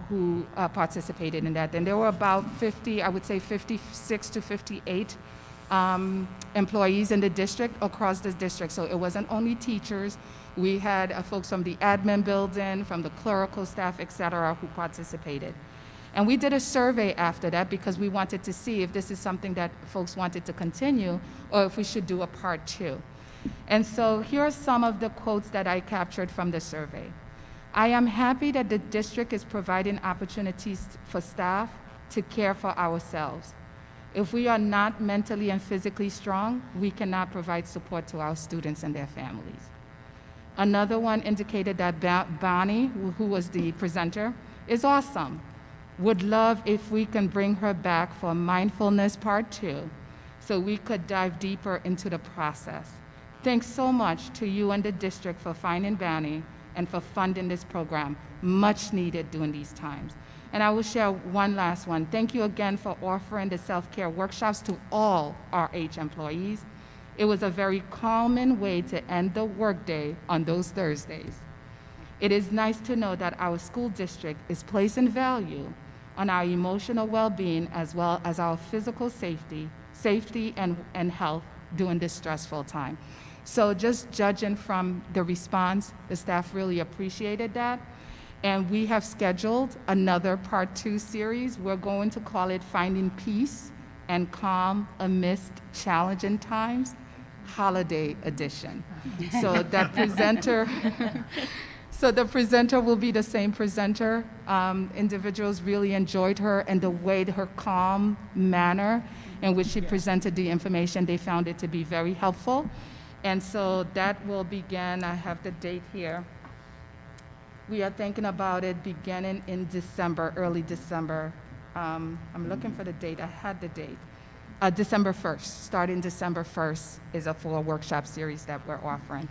Speaker 6: who participated in that. And there were about 50, I would say 56 to 58 employees in the district, across the district. So it wasn't only teachers. We had folks from the admin building, from the clerical staff, et cetera, who participated. And we did a survey after that because we wanted to see if this is something that folks wanted to continue or if we should do a part 2. And so here are some of the quotes that I captured from the survey. I am happy that the district is providing opportunities for staff to care for ourselves. If we are not mentally and physically strong, we cannot provide support to our students and their families. Another one indicated that Bonnie, who was the presenter, is awesome. Would love if we can bring her back for mindfulness part 2 so we could dive deeper into the process. Thanks so much to you and the district for finding Bonnie and for funding this program, much needed during these times. And I will share one last one. Thank you again for offering the self-care workshops to all RH employees. It was a very calming way to end the workday on those Thursdays. It is nice to know that our school district is placing value on our emotional well-being as well as our physical safety and health during this stressful time. So just judging from the response, the staff really appreciated that. And we have scheduled another part 2 series. We're going to call it Finding Peace and Calm Amidst Challenging Times, Holiday Edition. So that presenter, so the presenter will be the same presenter. Individuals really enjoyed her and the way, her calm manner in which she presented the information, they found it to be very helpful. And so that will begin, I have the date here. We are thinking about it beginning in December, early December. I'm looking for the date, I had the date. December 1st, starting December 1st is a 4 workshop series that we're offering.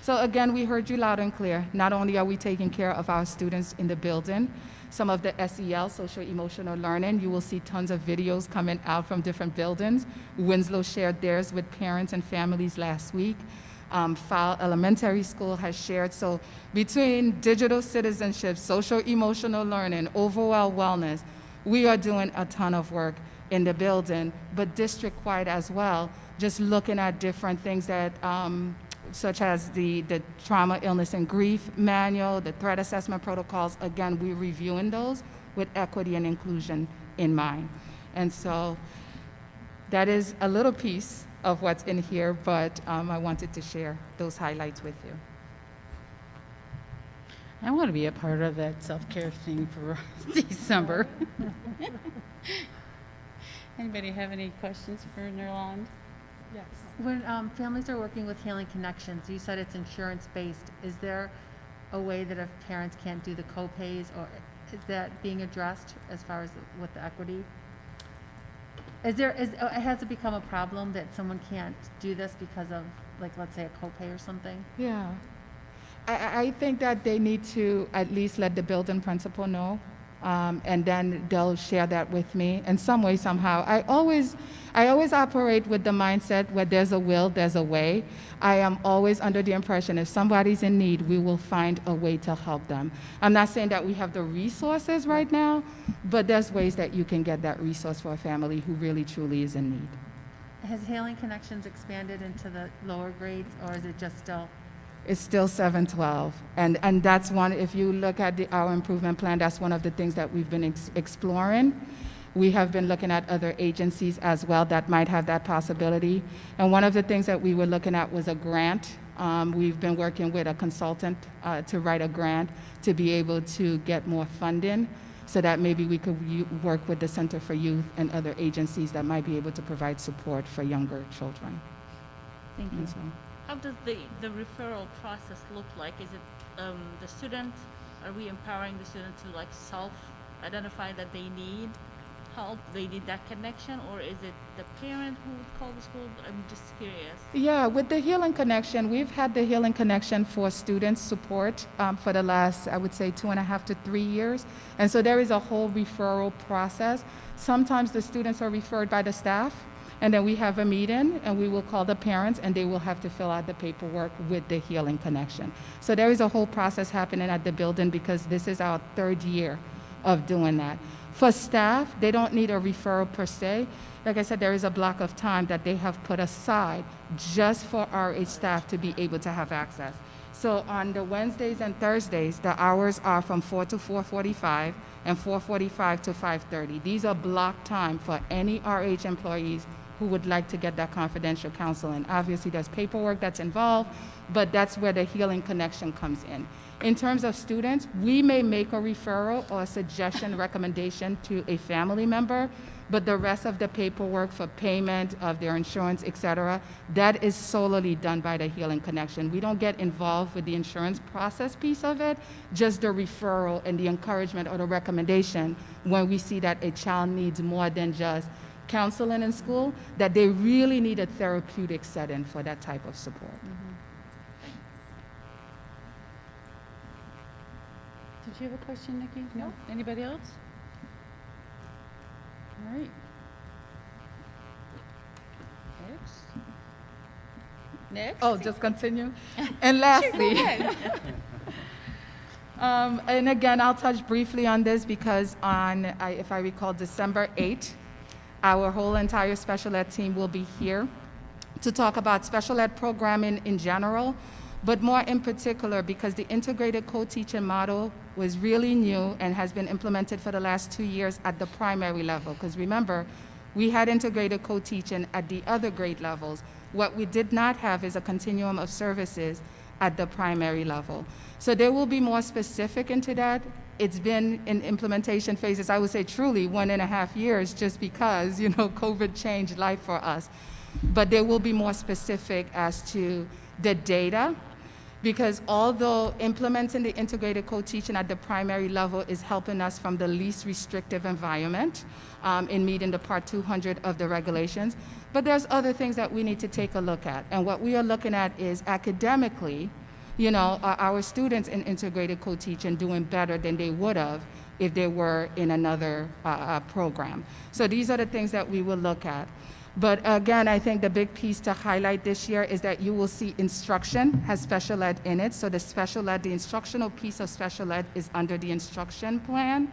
Speaker 6: So again, we heard you loud and clear. Not only are we taking care of our students in the building, some of the SEL, social emotional learning, you will see tons of videos coming out from different buildings. Winslow shared theirs with parents and families last week. Fowle Elementary School has shared. So between digital citizenship, social emotional learning, overall wellness, we are doing a ton of work. in the building, but district-wide as well, just looking at different things that, such as the trauma, illness, and grief manual, the threat assessment protocols. Again, we're reviewing those with equity and inclusion in mind. And so that is a little piece of what's in here, but I wanted to share those highlights with you.
Speaker 1: I want to be a part of that self-care thing for December. Anybody have any questions for Nerland?
Speaker 2: Yes.
Speaker 15: When families are working with Healing Connections, you said it's insurance-based. Is there a way that if parents can't do the co-pays, or is that being addressed as far as with the equity? Has it become a problem that someone can't do this because of, like, let's say a copay or something?
Speaker 6: Yeah. I think that they need to at least let the building principal know, and then they'll share that with me in some way, somehow. I always operate with the mindset where there's a will, there's a way. I am always under the impression if somebody's in need, we will find a way to help them. I'm not saying that we have the resources right now, but there's ways that you can get that resource for a family who really, truly is in need.
Speaker 15: Has Healing Connections expanded into the lower grades, or is it just still?
Speaker 6: It's still 712. And that's one, if you look at our improvement plan, that's one of the things that we've been exploring. We have been looking at other agencies as well that might have that possibility. And one of the things that we were looking at was a grant. We've been working with a consultant to write a grant to be able to get more funding so that maybe we could work with the Center for Youth and other agencies that might be able to provide support for younger children.
Speaker 15: Thank you.
Speaker 6: And so,
Speaker 4: How does the referral process look like? Is it the student, are we empowering the student to like self-identify that they need help, they need that connection, or is it the parent who would call the school? I'm just curious.
Speaker 6: yeah, with the Healing Connection, we've had the Healing Connection for student support for the last, I would say, 2.5 to 3 years. And so there is a whole referral process. Sometimes the students are referred by the staff, and then we have a meeting, and we will call the parents, and they will have to fill out the paperwork with the Healing Connection. So there is a whole process happening at the building because this is our 3rd year of doing that. For staff, they don't need a referral per se. Like I said, there is a block of time that they have put aside just for RH staff to be able to have access. So on the Wednesdays and Thursdays, the hours are from 4 to 4:45 and 4:45 to 5:30. These are block time for any RH employees who would like to get that confidential counseling. Obviously, there's paperwork that's involved, but that's where the Healing Connection comes in. In terms of students, we may make a referral or a suggestion, recommendation to a family member, but the rest of the paperwork for payment of their insurance, et cetera, that is solely done by the Healing Connection. We don't get involved with the insurance process piece of it, just the referral and the encouragement or the recommendation when we see that a child needs more than just counseling in school, that they really need a therapeutic setting for that type of support.
Speaker 1: Did you have a question, Nikki? No? Anybody else? All right. Next?
Speaker 6: Oh, just continue. And lastly, and again, I'll touch briefly on this because if I recall, December 8th, our whole entire special ed team will be here to talk about special ed programming in general, but more in particular because the integrated co-teaching model was really new and has been implemented for the last 2 years at the primary level. Because remember, we had integrated co-teaching at the other grade levels. What we did not have is a continuum of services at the primary level. So they will be more specific into that. It's been in implementation phases, I would say truly 1.5 years, just because, COVID changed life for us. But they will be more specific as to the data, because although implementing the integrated co-teaching at the primary level is helping us from the least restrictive environment in meeting the Part 200 of the regulations, but there's other things that we need to take a look at. And what we are looking at is academically, our students in integrated co-teaching doing better than they would have if they were in another program. So these are the things that we will look at. But again, I think the big piece to highlight this year is that you will see instruction has special ed in it. So the special ed, the instructional piece of special ed is under the instruction plan.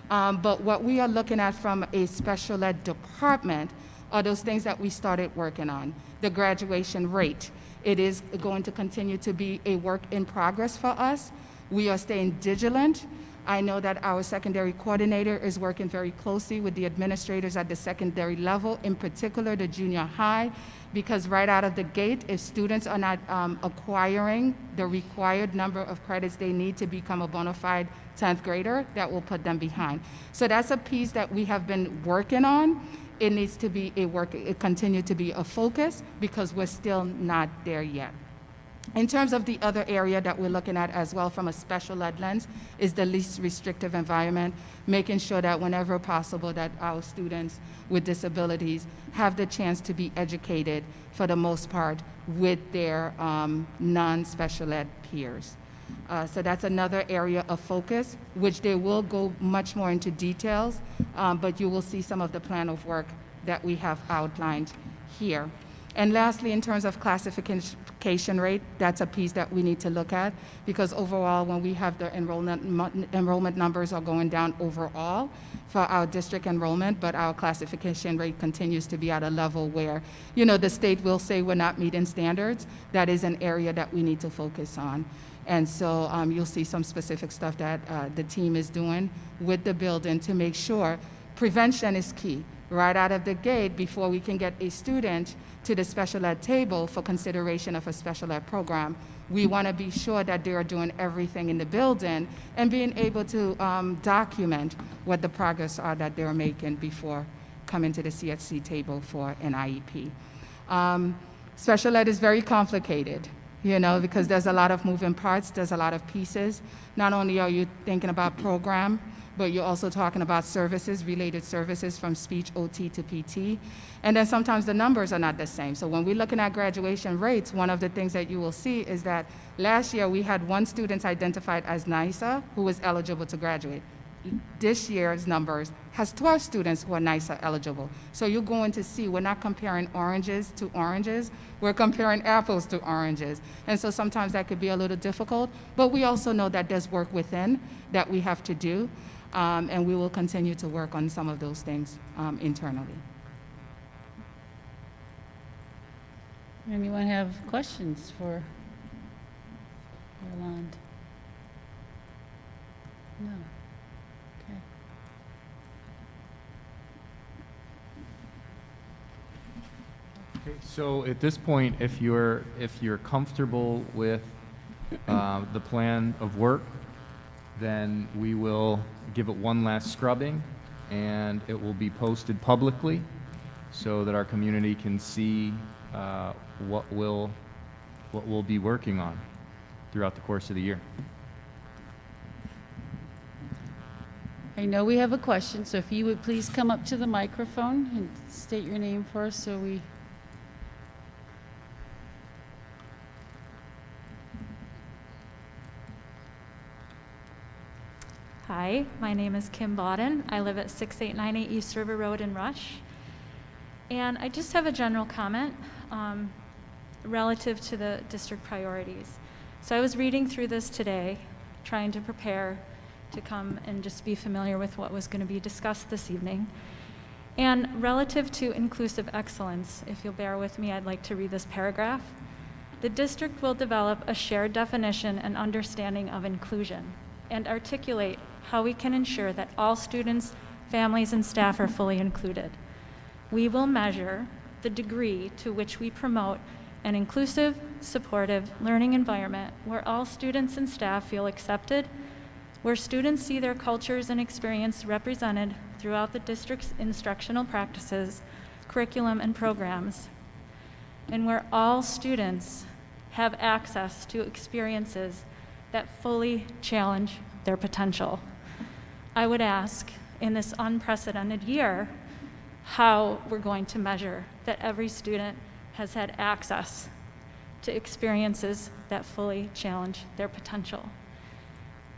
Speaker 6: But what we are looking at from a special ed department are those things that we started working on. The graduation rate. It is going to continue to be a work in progress for us. We are staying vigilant. I know that our secondary coordinator is working very closely with the administrators at the secondary level, in particular the junior high, because right out of the gate, if students are not acquiring the required number of credits they need to become a bona fide 10th grader, that will put them behind. So that's a piece that we have been working on. It needs to be it continue to be a focus because we're still not there yet. In terms of the other area that we're looking at as well from a special ed lens is the least restrictive environment, making sure that whenever possible that our students with disabilities have the chance to be educated for the most part with their non-special ed peers. So that's another area of focus, which they will go much more into details, but you will see some of the plan of work that we have outlined here. And lastly, in terms of classification rate, that's a piece that we need to look at because overall, when we have the enrollment numbers are going down overall for our district enrollment, but our classification rate continues to be at a level where, you know, the state will say we're not meeting standards. That is an area that we need to focus on. And so you'll see some specific stuff that the team is doing with the building to make sure prevention is key. Right out of the gate, before we can get a student to the special ed table for consideration of a special ed program, we want to be sure that they are doing everything in the building and being able to document what the progress are that they're making before coming to the CHC table for an IEP. Special ed is very complicated, you know, because there's a lot of moving parts, there's a lot of pieces. Not only are you thinking about program, but you're also talking about services, related services from speech, OT to PT. And then sometimes the numbers are not the same. So when we're looking at graduation rates, one of the things that you will see is that last year we had one student identified as NYSA who was eligible to graduate. This year's numbers has 12 students who are NYSA eligible. So you're going to see we're not comparing oranges to oranges, we're comparing apples to oranges. And so sometimes that could be a little difficult, but we also know that there's work within that we have to do. And we will continue to work on some of those things internally.
Speaker 1: Anyone have questions for Yolande? No. Okay.
Speaker 11: Okay, so at this point, if you're comfortable with the plan of work, then we will give it one last scrubbing, and it will be posted publicly so that our community can see what we'll be working on throughout the course of the year.
Speaker 1: I know we have a question, so if you would please come up to the microphone and state your name for us so we...
Speaker 16: Hi, my name is Kim Bodden. I live at 6898 East River Road in Rush. And I just have a general comment relative to the district priorities. So I was reading through this today, trying to prepare to come and just be familiar with what was going to be discussed this evening. And relative to inclusive excellence, if you'll bear with me, I'd like to read this paragraph. The district will develop a shared definition and understanding of inclusion and articulate how we can ensure that all students, families, and staff are fully included. We will measure the degree to which we promote an inclusive, supportive learning environment where all students and staff feel accepted, where students see their cultures and experience represented throughout the district's instructional practices, curriculum, and programs, and where all students have access to experiences that fully challenge their potential. I would ask, in this unprecedented year, how we're going to measure that every student has had access to experiences that fully challenge their potential.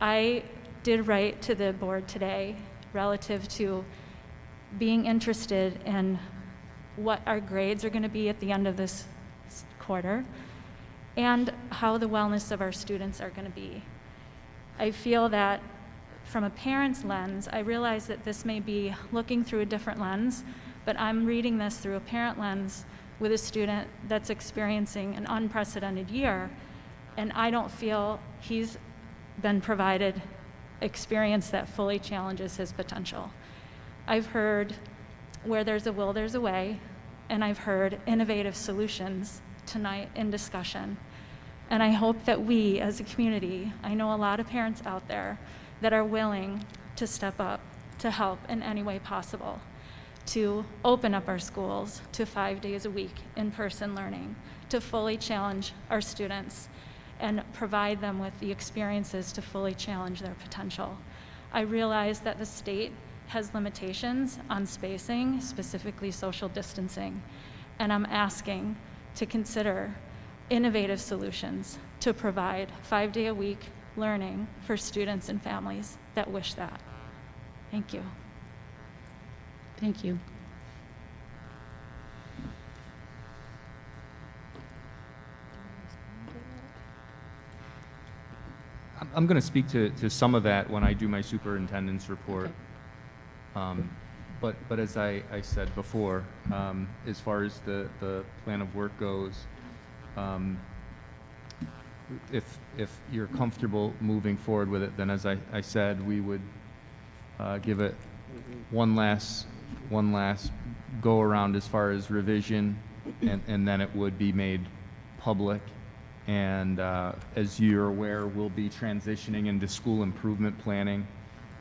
Speaker 16: I did write to the board today relative to being interested in what our grades are going to be at the end of this quarter and how the wellness of our students are going to be. I feel that from a parent's lens, I realize that this may be looking through a different lens, but I'm reading this through a parent lens with a student that's experiencing an unprecedented year, and I don't feel he's been provided experience that fully challenges his potential. I've heard where there's a will, there's a way, and I've heard innovative solutions tonight in discussion. And I hope that we as a community, I know a lot of parents out there that are willing to step up to help in any way possible, to open up our schools to 5 days a week in-person learning, to fully challenge our students and provide them with the experiences to fully challenge their potential. I realize that the state has limitations on spacing, specifically social distancing, and I'm asking to consider innovative solutions to provide 5-day-a-week learning for students and families that wish that. Thank you.
Speaker 1: Thank you.
Speaker 11: I'm going to speak to some of that when I do my superintendent's report. But as I said before, as far as the plan of work goes, if you're comfortable moving forward with it, then as I said, we would give it one last go around as far as revision, and then it would be made public. And as you're aware, we'll be transitioning into school improvement planning,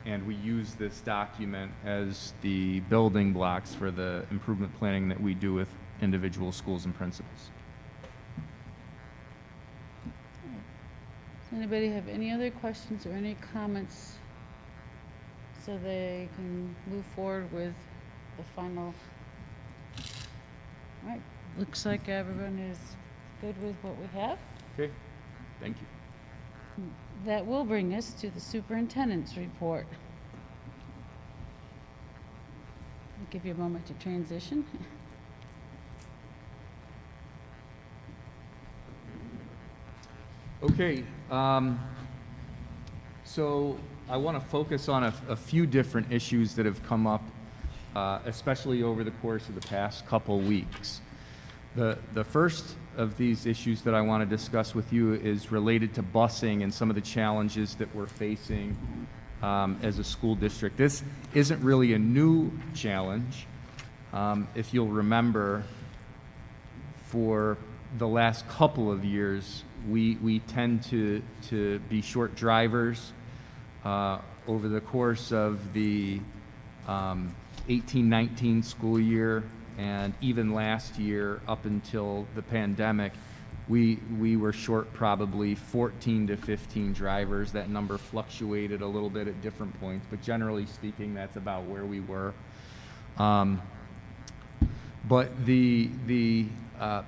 Speaker 11: and we use this document as the building blocks for the improvement planning that we do with individual schools and principals.
Speaker 1: Does anybody have any other questions or any comments so they can move forward with the final? All right, looks like everyone is good with what we have.
Speaker 11: Okay, thank you.
Speaker 1: That will bring us to the superintendent's report. I'll give you a moment to transition.
Speaker 11: Okay, so I want to focus on a few different issues that have come up, especially over the course of the past couple weeks. The first of these issues that I want to discuss with you is related to busing and some of the challenges that we're facing as a school district. This isn't really a new challenge. If you'll remember, for the last couple of years, we tend to be short drivers. Over the course of the 18-19 school year, and even last year up until the pandemic, we were short probably 14 to 15 drivers. That number fluctuated a little bit at different points, but generally speaking, that's about where we were. But the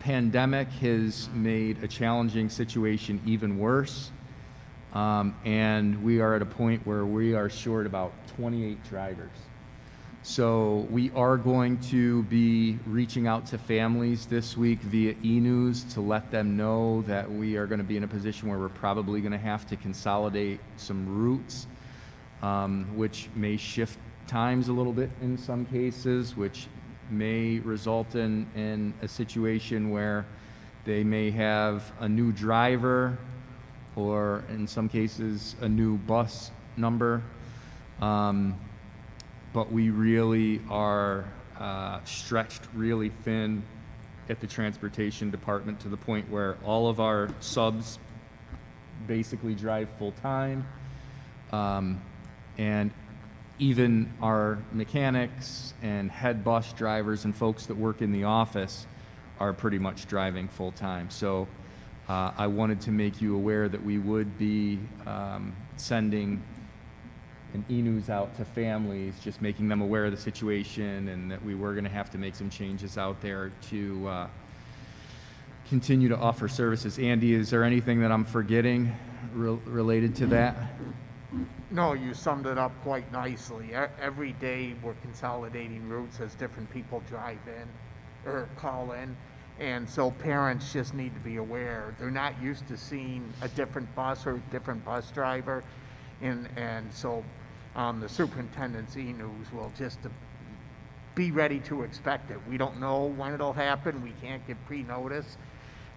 Speaker 11: pandemic has made a challenging situation even worse, and we are at a point where we are short about 28 drivers. So we are going to be reaching out to families this week via e-news to let them know that we are going to be in a position where we're probably going to have to consolidate some routes, which may shift times a little bit in some cases, which may result in a situation where they may have a new driver or in some cases a new bus number. But we really are stretched really thin at the transportation department to the point where all of our subs basically drive full-time. And even our mechanics and head bus drivers and folks that work in the office are pretty much driving full-time. So I wanted to make you aware that we would be sending an e-news out to families, just making them aware of the situation and that we were going to have to make some changes out there to continue to offer services. Andy, is there anything that I'm forgetting related to that?
Speaker 7: No, you summed it up quite nicely. Every day we're consolidating routes as different people drive in or call in. And so parents just need to be aware. They're not used to seeing a different bus or a different bus driver. And so the superintendent's e-news will just to be ready to expect it. We don't know when it'll happen. We can't give pre-notice.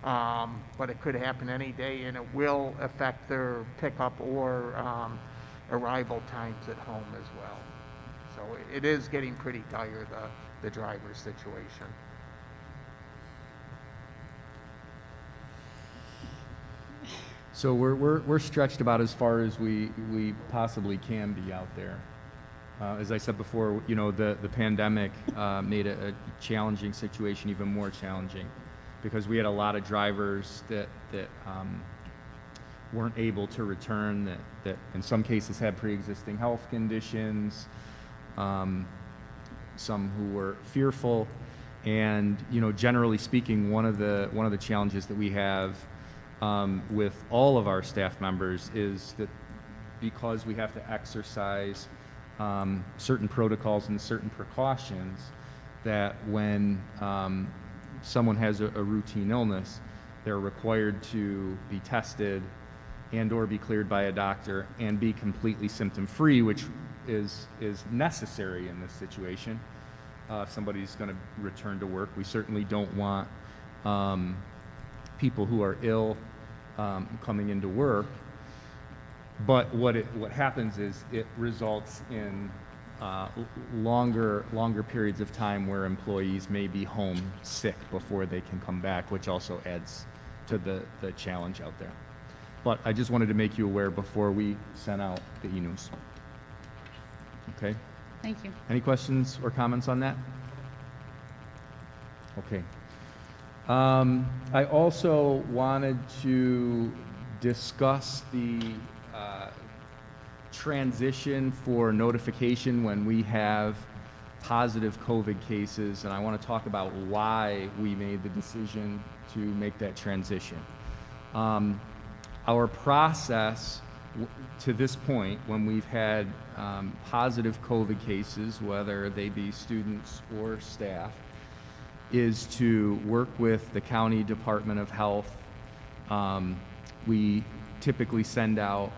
Speaker 7: But it could happen any day, and it will affect their pickup or arrival times at home as well. So it is getting pretty dire, the driver situation.
Speaker 11: So we're stretched about as far as we possibly can be out there. As I said before, you know, the pandemic made a challenging situation even more challenging, because we had a lot of drivers that weren't able to return, that in some cases had pre-existing health conditions, some who were fearful, and you know, generally speaking, one of the challenges that we have with all of our staff members is that because we have to exercise certain protocols and certain precautions, that when someone has a routine illness, they're required to be tested and or be cleared by a doctor and be completely symptom-free, which is necessary in this situation. If somebody's going to return to work, we certainly don't want people who are ill coming into work. But what happens is it results in longer periods of time where employees may be home sick before they can come back, which also adds to the challenge out there. But I just wanted to make you aware before we sent out the e-news. Okay?
Speaker 1: Thank you.
Speaker 11: Any questions or comments on that? Okay. I also wanted to discuss the transition for notification when we have positive COVID cases, and I want to talk about why we made the decision to make that transition. Our process to this point, when we've had positive COVID cases, whether they be students or staff, is to work with the County Department of Health. We typically send out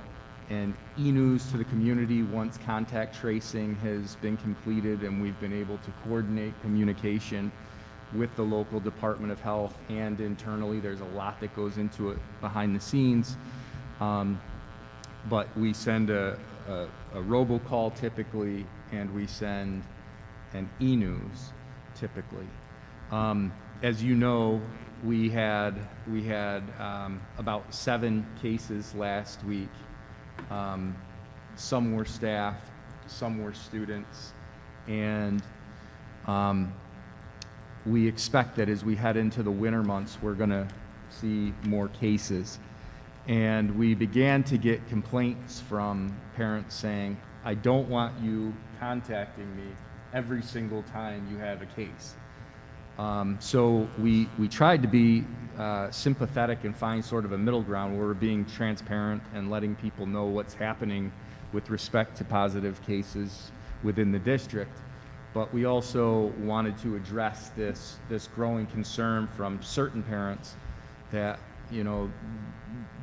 Speaker 11: an e-news to the community once contact tracing has been completed and we've been able to coordinate communication with the local Department of Health and internally. There's a lot that goes into it behind the scenes. But we send a robocall typically, and we send an e-news typically. As you know, we had about 7 cases last week. Some were staff, some were students, and we expect that as we head into the winter months, we're going to see more cases. And we began to get complaints from parents saying, I don't want you contacting me every single time you have a case. So we tried to be sympathetic and find sort of a middle ground where we're being transparent and letting people know what's happening with respect to positive cases within the district. But we also wanted to address this growing concern from certain parents that, you know,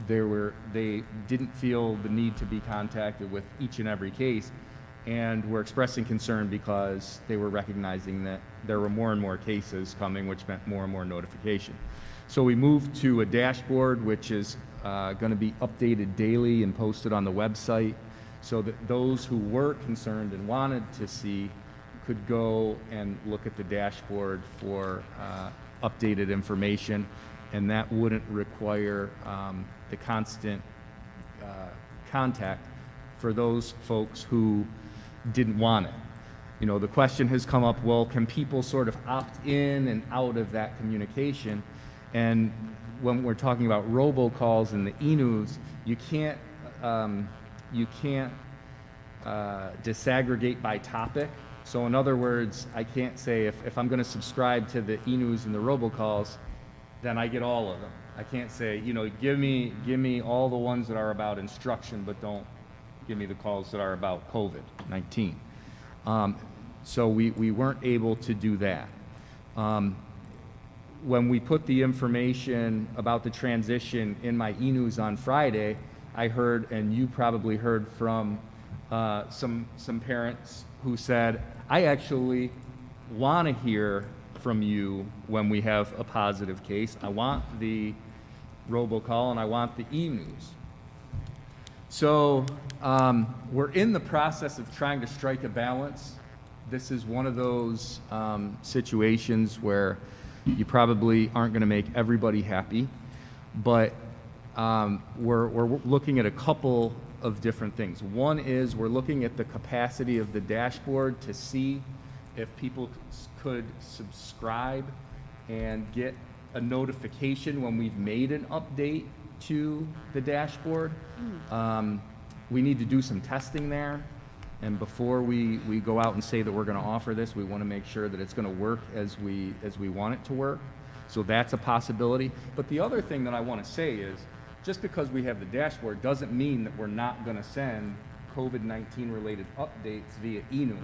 Speaker 11: they didn't feel the need to be contacted with each and every case, and were expressing concern because they were recognizing that there were more and more cases coming, which meant more and more notification. So we moved to a dashboard, which is going to be updated daily and posted on the website, so that those who were concerned and wanted to see could go and look at the dashboard for updated information, and that wouldn't require the constant contact for those folks who didn't want it. You know, the question has come up, well, can people sort of opt in and out of that communication? And when we're talking about robocalls and the e-news, you can't disaggregate by topic. So in other words, I can't say if I'm going to subscribe to the e-news and the robocalls, then I get all of them. I can't say, you know, give me all the ones that are about instruction, but don't give me the calls that are about COVID-19. So we weren't able to do that. When we put the information about the transition in my e-news on Friday, I heard, and you probably heard from some parents who said, I actually want to hear from you when we have a positive case. I want the robocall and I want the e-news. So we're in the process of trying to strike a balance. This is one of those situations where you probably aren't going to make everybody happy, but we're looking at a couple of different things. One is we're looking at the capacity of the dashboard to see if people could subscribe and get a notification when we've made an update to the dashboard. We need to do some testing there, and before we go out and say that we're going to offer this, we want to make sure that it's going to work as we want it to work. So that's a possibility. But the other thing that I want to say is, just because we have the dashboard doesn't mean that we're not going to send COVID-19 related updates via e-news.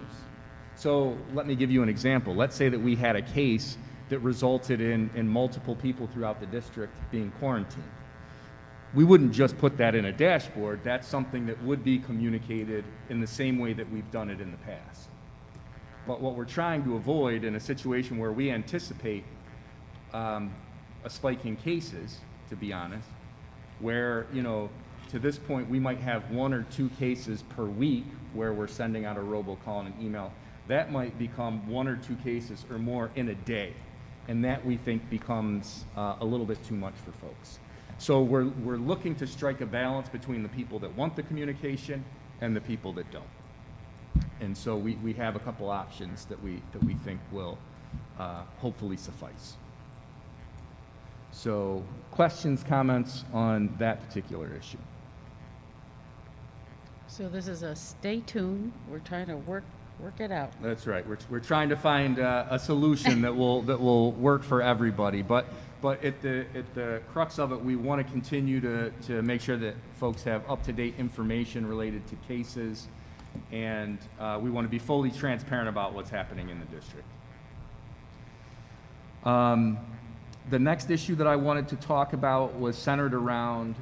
Speaker 11: So let me give you an example. Let's say that we had a case that resulted in multiple people throughout the district being quarantined. We wouldn't just put that in a dashboard. That's something that would be communicated in the same way that we've done it in the past. But what we're trying to avoid in a situation where we anticipate a spike in cases, to be honest, where, to this point, we might have 1 or 2 cases per week where we're sending out a robocall and an email. That might become 1 or 2 cases or more in a day. And that, we think, becomes a little bit too much for folks. So we're looking to strike a balance between the people that want the communication and the people that don't. And so we have a couple options that we think will hopefully suffice. So questions, comments on that particular issue?
Speaker 1: So this is a stay tuned. We're trying to work it out.
Speaker 11: That's right. We're trying to find a solution that will work for everybody. But at the crux of it, we want to continue to make sure that folks have up-to-date information related to cases, and we want to be fully transparent about what's happening in the district. The next issue that I wanted to talk about was centered around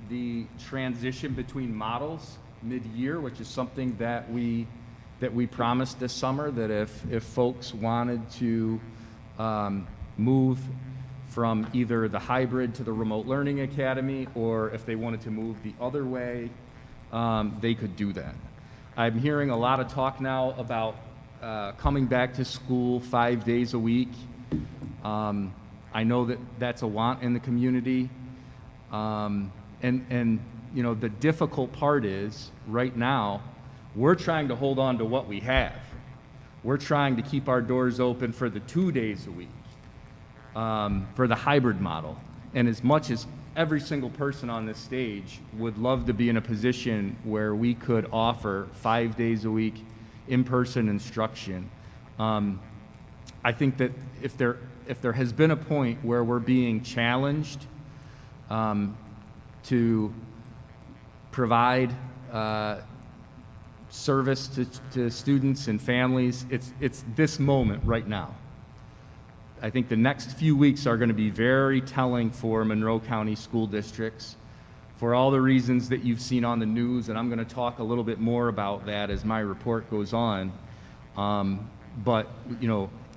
Speaker 11: the transition between models mid-year, which is something that we promised this summer, that if folks wanted to move from either the hybrid to the remote learning academy, or if they wanted to move the other way, they could do that. I'm hearing a lot of talk now about coming back to school 5 days a week. I know that that's a want in the community. And the difficult part is, right now, we're trying to hold on to what we have. We're trying to keep our doors open for the 2 days a week, for the hybrid model. And as much as every single person on this stage would love to be in a position where we could offer 5 days a week in-person instruction, I think that if there has been a point where we're being challenged to provide service to students and families, it's this moment right now. I think the next few weeks are going to be very telling for Monroe County school districts for all the reasons that you've seen on the news, and I'm going to talk a little bit more about that as my report goes on. But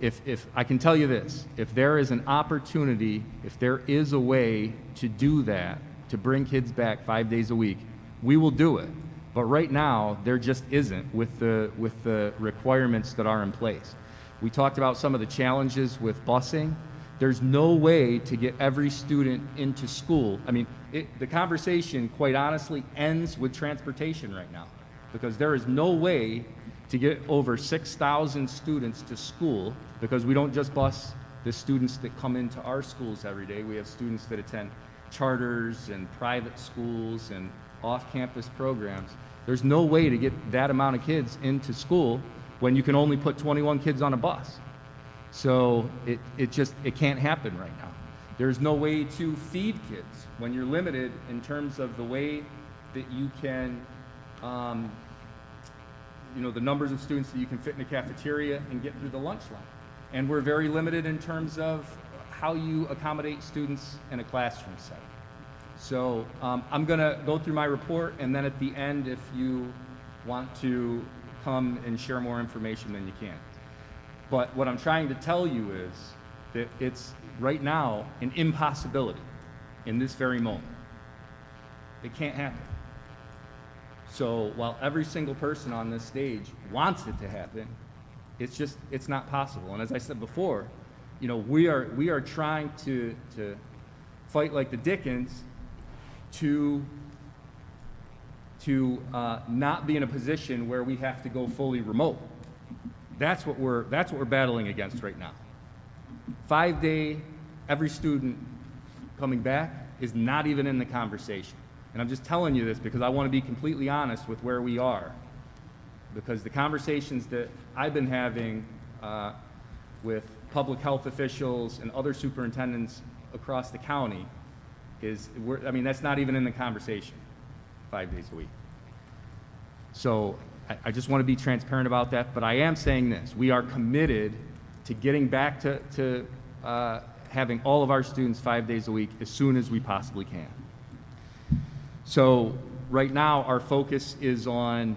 Speaker 11: if I can tell you this, if there is an opportunity, if there is a way to do that, to bring kids back 5 days a week, we will do it. But right now, there just isn't with the requirements that are in place. We talked about some of the challenges with busing. There's no way to get every student into school. I mean, the conversation, quite honestly, ends with transportation right now, because there is no way to get over 6,000 students to school, because we don't just bus the students that come into our schools every day. We have students that attend charters and private schools and off-campus programs. There's no way to get that amount of kids into school when you can only put 21 kids on a bus. So it can't happen right now. There's no way to feed kids when you're limited in terms of the way that you can, the numbers of students that you can fit in a cafeteria and get through the lunch line. And we're very limited in terms of how you accommodate students in a classroom setting. So I'm going to go through my report, and then at the end, if you want to come and share more information, then you can. But what I'm trying to tell you is that it's right now an impossibility in this very moment. It can't happen. So while every single person on this stage wants it to happen, it's not possible. And as I said before, you know, we are trying to fight like the Dickens to not be in a position where we have to go fully remote. That's what we're battling against right now. 5-day, every student coming back is not even in the conversation. And I'm just telling you this because I want to be completely honest with where we are. Because the conversations that I've been having with public health officials and other superintendents across the county that's not even in the conversation 5 days a week. So I just want to be transparent about that, but I am saying this. We are committed to getting back to having all of our students 5 days a week as soon as we possibly can. So right now, our focus is on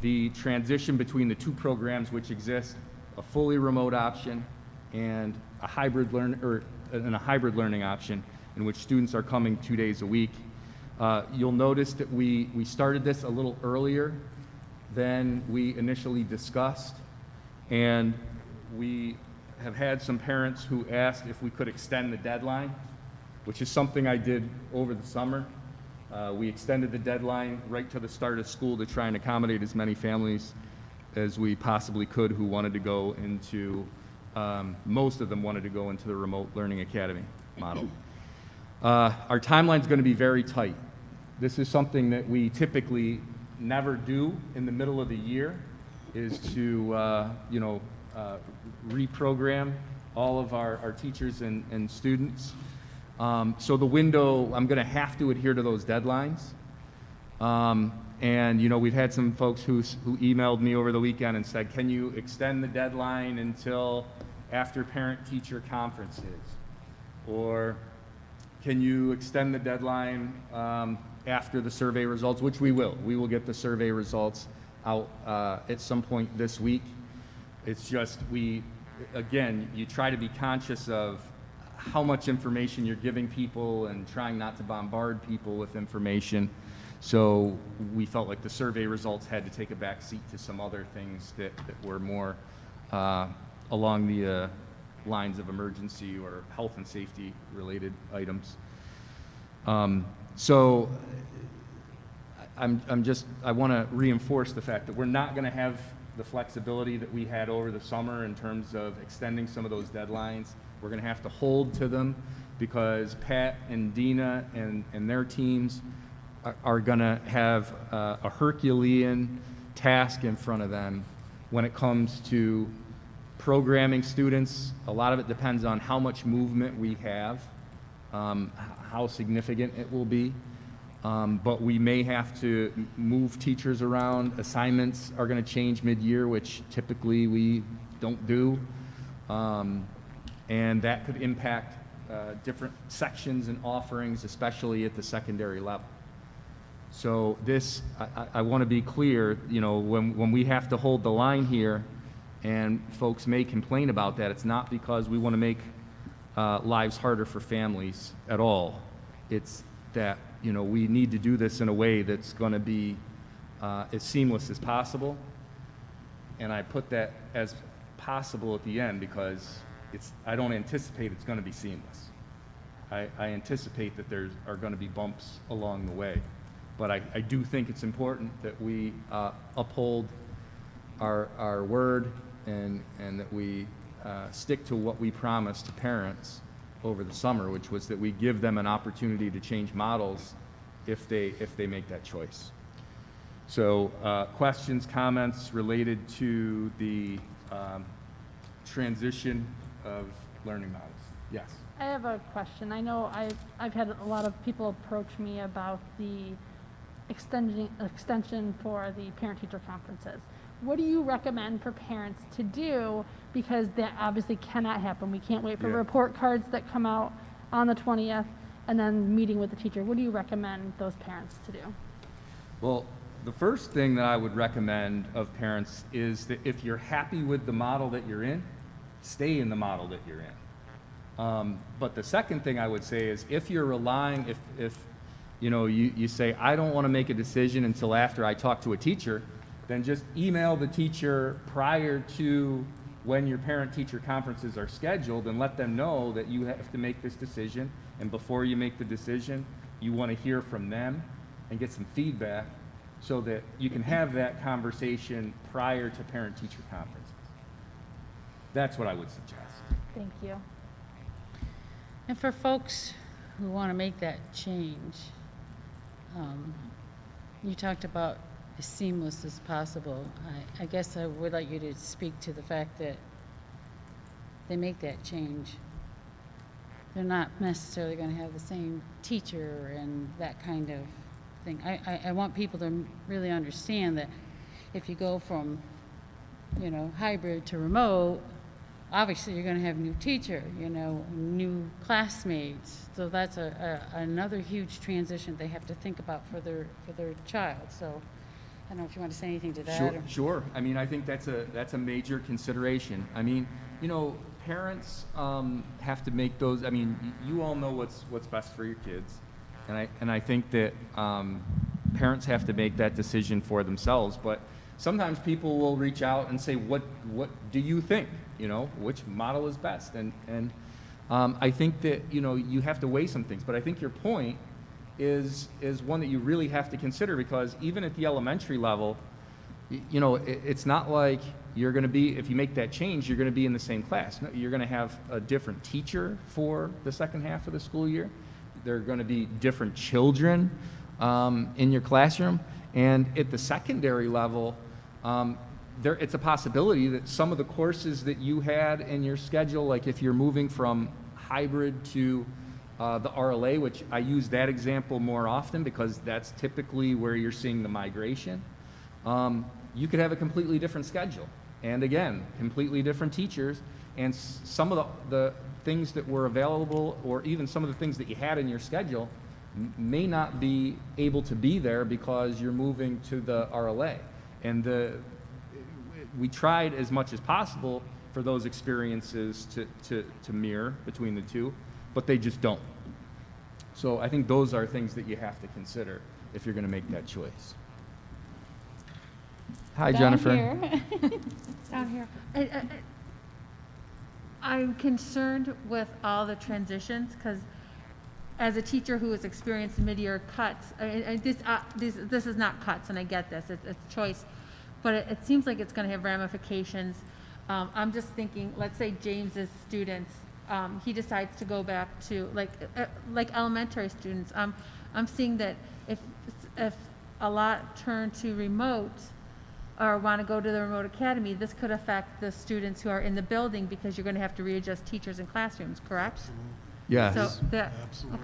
Speaker 11: the transition between the two programs which exist, a fully remote option and a hybrid learning option in which students are coming 2 days a week. You'll notice that we started this a little earlier than we initially discussed, and we have had some parents who asked if we could extend the deadline, which is something I did over the summer. We extended the deadline right to the start of school to try and accommodate as many families as we possibly could who wanted to go into, most of them wanted to go into the remote learning academy model. Our timeline's going to be very tight. This is something that we typically never do in the middle of the year, is to reprogram all of our teachers and students. So the window, I'm going to have to adhere to those deadlines. And you know, we've had some folks who emailed me over the weekend and said, can you extend the deadline until after parent-teacher conferences? Or can you extend the deadline after the survey results, which we will. We will get the survey results out at some point this week. It's just again, you try to be conscious of how much information you're giving people and trying not to bombard people with information. So we felt like the survey results had to take a back seat to some other things that were more along the lines of emergency or health and safety related items. So I want to reinforce the fact that we're not going to have the flexibility that we had over the summer in terms of extending some of those deadlines. We're going to have to hold to them because Pat and Dina and their teams are going to have a Herculean task in front of them when it comes to programming students. A lot of it depends on how much movement we have, how significant it will be. But we may have to move teachers around. Assignments are going to change mid-year, which typically we don't do. And that could impact different sections and offerings, especially at the secondary level. So this, I want to be clear, you know, when we have to hold the line here, and folks may complain about that, it's not because we want to make lives harder for families at all. It's that, you know, we need to do this in a way that's going to be as seamless as possible. And I put that as possible at the end because I don't anticipate it's going to be seamless. I anticipate that there are going to be bumps along the way. But I do think it's important that we uphold our word and that we stick to what we promised to parents over the summer, which was that we give them an opportunity to change models if they make that choice. So questions, comments related to the transition of learning models? Yes.
Speaker 2: I have a question. I know I've had a lot of people approach me about the extension for the parent-teacher conferences. What do you recommend for parents to do? Because that obviously cannot happen. We can't wait for report cards that come out on the 20th and then meeting with the teacher. What do you recommend those parents to do?
Speaker 11: Well, The first thing that I would recommend of parents is that if you're happy with the model that you're in, stay in the model that you're in. But the second thing I would say is if you're relying, if you know, you say, I don't want to make a decision until after I talk to a teacher, then just email the teacher prior to when your parent-teacher conferences are scheduled and let them know that you have to make this decision. And before you make the decision, you want to hear from them and get some feedback so that you can have that conversation prior to parent-teacher conferences. That's what I would suggest.
Speaker 2: Thank you.
Speaker 1: And for folks who want to make that change, you talked about as seamless as possible. I guess I would like you to speak to the fact that they make that change. They're not necessarily going to have the same teacher and that kind of thing. I want people to really understand that if you go from, you know, hybrid to remote, obviously you're going to have a new teacher, you know, new classmates. So that's another huge transition they have to think about for their child. So I don't know if you want to say anything to that.
Speaker 11: Sure, sure. I mean, I think that's a major consideration. I mean, you know, parents have to make those. I mean, you all know what's best for your kids, and I think that parents have to make that decision for themselves. But sometimes people will reach out and say, "What do you think? You know, which model is best?" And I think that, you know, you have to weigh some things. But I think your point is one that you really have to consider, because even at the elementary level, you know, it's not like you're going to be, if you make that change, you're going to be in the same class. No, you're going to have a different teacher for the second half of the school year. There are going to be different children in your classroom. And at the secondary level, it's a possibility that some of the courses that you had in your schedule, like if you're moving from hybrid to the RLA, which I use that example more often because that's typically where you're seeing the migration, you could have a completely different schedule. And again, completely different teachers, and some of the things that were available, or even some of the things that you had in your schedule, may not be able to be there because you're moving to the RLA. And we tried as much as possible for those experiences to mirror between the two, but they just don't. So I think those are things that you have to consider if you're going to make that choice. Hi, Jennifer.
Speaker 15: Down here. I'm concerned with all the transitions because as a teacher who has experienced mid-year cuts, this is not cuts, and I get this, it's choice, but it seems like it's going to have ramifications. I'm just thinking, let's say James's students, he decides to go back to like elementary students. I'm seeing that if a lot turn to remote or want to go to the remote academy, this could affect the students who are in the building because you're going to have to readjust teachers and classrooms, correct?
Speaker 11: Yes.
Speaker 15: So that,
Speaker 8: Absolutely.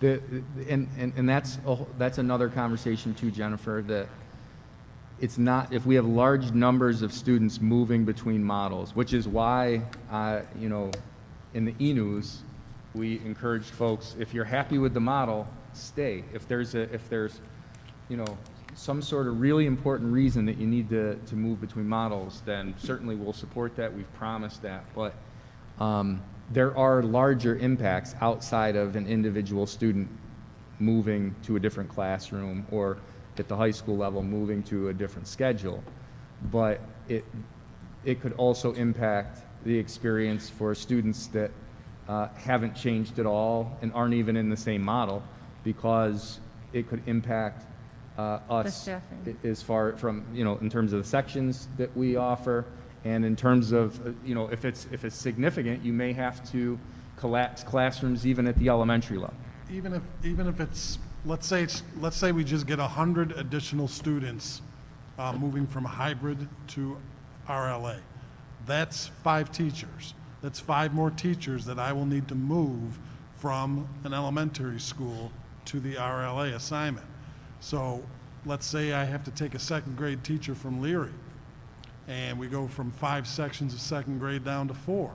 Speaker 15: okay.
Speaker 11: And that's another conversation too, Jennifer, that it's not, if we have large numbers of students moving between models, which is why, you know, in the e-news, we encouraged folks, if you're happy with the model, stay. If there's, you know, some sort of really important reason that you need to move between models, then certainly we'll support that. We've promised that. But there are larger impacts outside of an individual student moving to a different classroom, or at the high school level moving to a different schedule. But it could also impact the experience for students that haven't changed at all and aren't even in the same model, because it could impact us as far from, you know, in terms of the sections that we offer, and in terms of, you know, if it's significant, you may have to collapse classrooms even at the elementary level.
Speaker 8: Even if it's, let's say we just get 100 additional students moving from hybrid to RLA. That's 5 teachers. That's 5 more teachers that I will need to move from an elementary school to the RLA assignment. So let's say I have to take a second grade teacher from Leary, and we go from 5 sections of second grade down to 4.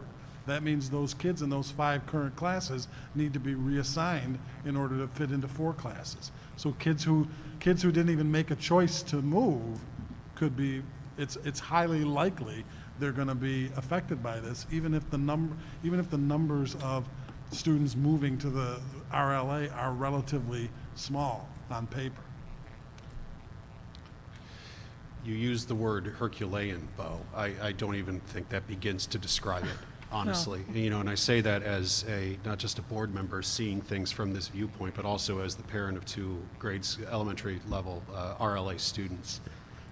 Speaker 8: That means those kids in those 5 current classes need to be reassigned in order to fit into 4 classes. So kids who didn't even make a choice to move could be, it's highly likely they're going to be affected by this, even if the numbers of students moving to the RLA are relatively small on paper.
Speaker 9: You used the word Herculean, Bo. I don't even think that begins to describe it, honestly. You know, and I say that as not just a board member seeing things from this viewpoint, but also as the parent of 2 grades, elementary level RLA students.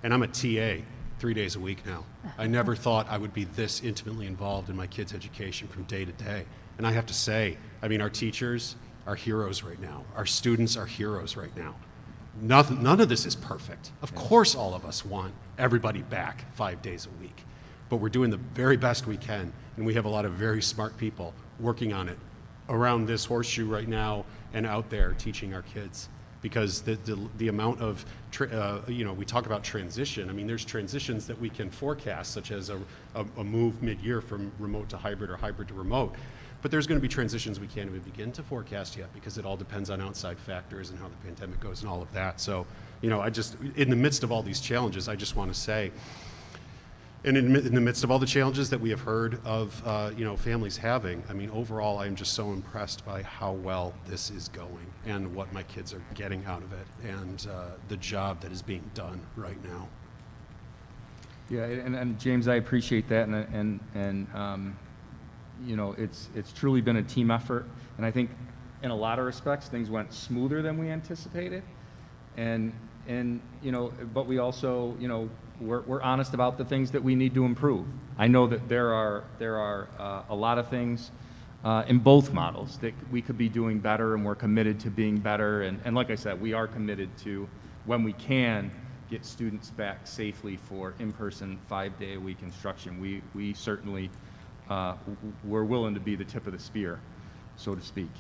Speaker 9: And I'm a TA 3 days a week now. I never thought I would be this intimately involved in my kids' education from day to day. And I have to say, I mean, our teachers are heroes right now. Our students are heroes right now. None of this is perfect. Of course, all of us want everybody back 5 days a week, but we're doing the very best we can, and we have a lot of very smart people working on it around this horseshoe right now and out there teaching our kids. Because the amount of, we talk about transition. I mean, there's transitions that we can forecast, such as a move mid-year from remote to hybrid or hybrid to remote. But there's going to be transitions we can't even begin to forecast yet because it all depends on outside factors and how the pandemic goes and all of that. So, in the midst of all these challenges, I just want to say, and in the midst of all the challenges that we have heard of, families having, I mean, overall, I'm just so impressed by how well this is going and what my kids are getting out of it and the job that is being done right now.
Speaker 11: Yeah, and James, I appreciate that, and it's truly been a team effort, and I think in a lot of respects things went smoother than we anticipated, but we also, we're honest about the things that we need to improve. I know that there are a lot of things in both models that we could be doing better, and we're committed to being better. And like I said, we are committed to, when we can, get students back safely for in-person 5-day-a-week instruction. We certainly, we're willing to be the tip of the spear, so to speak.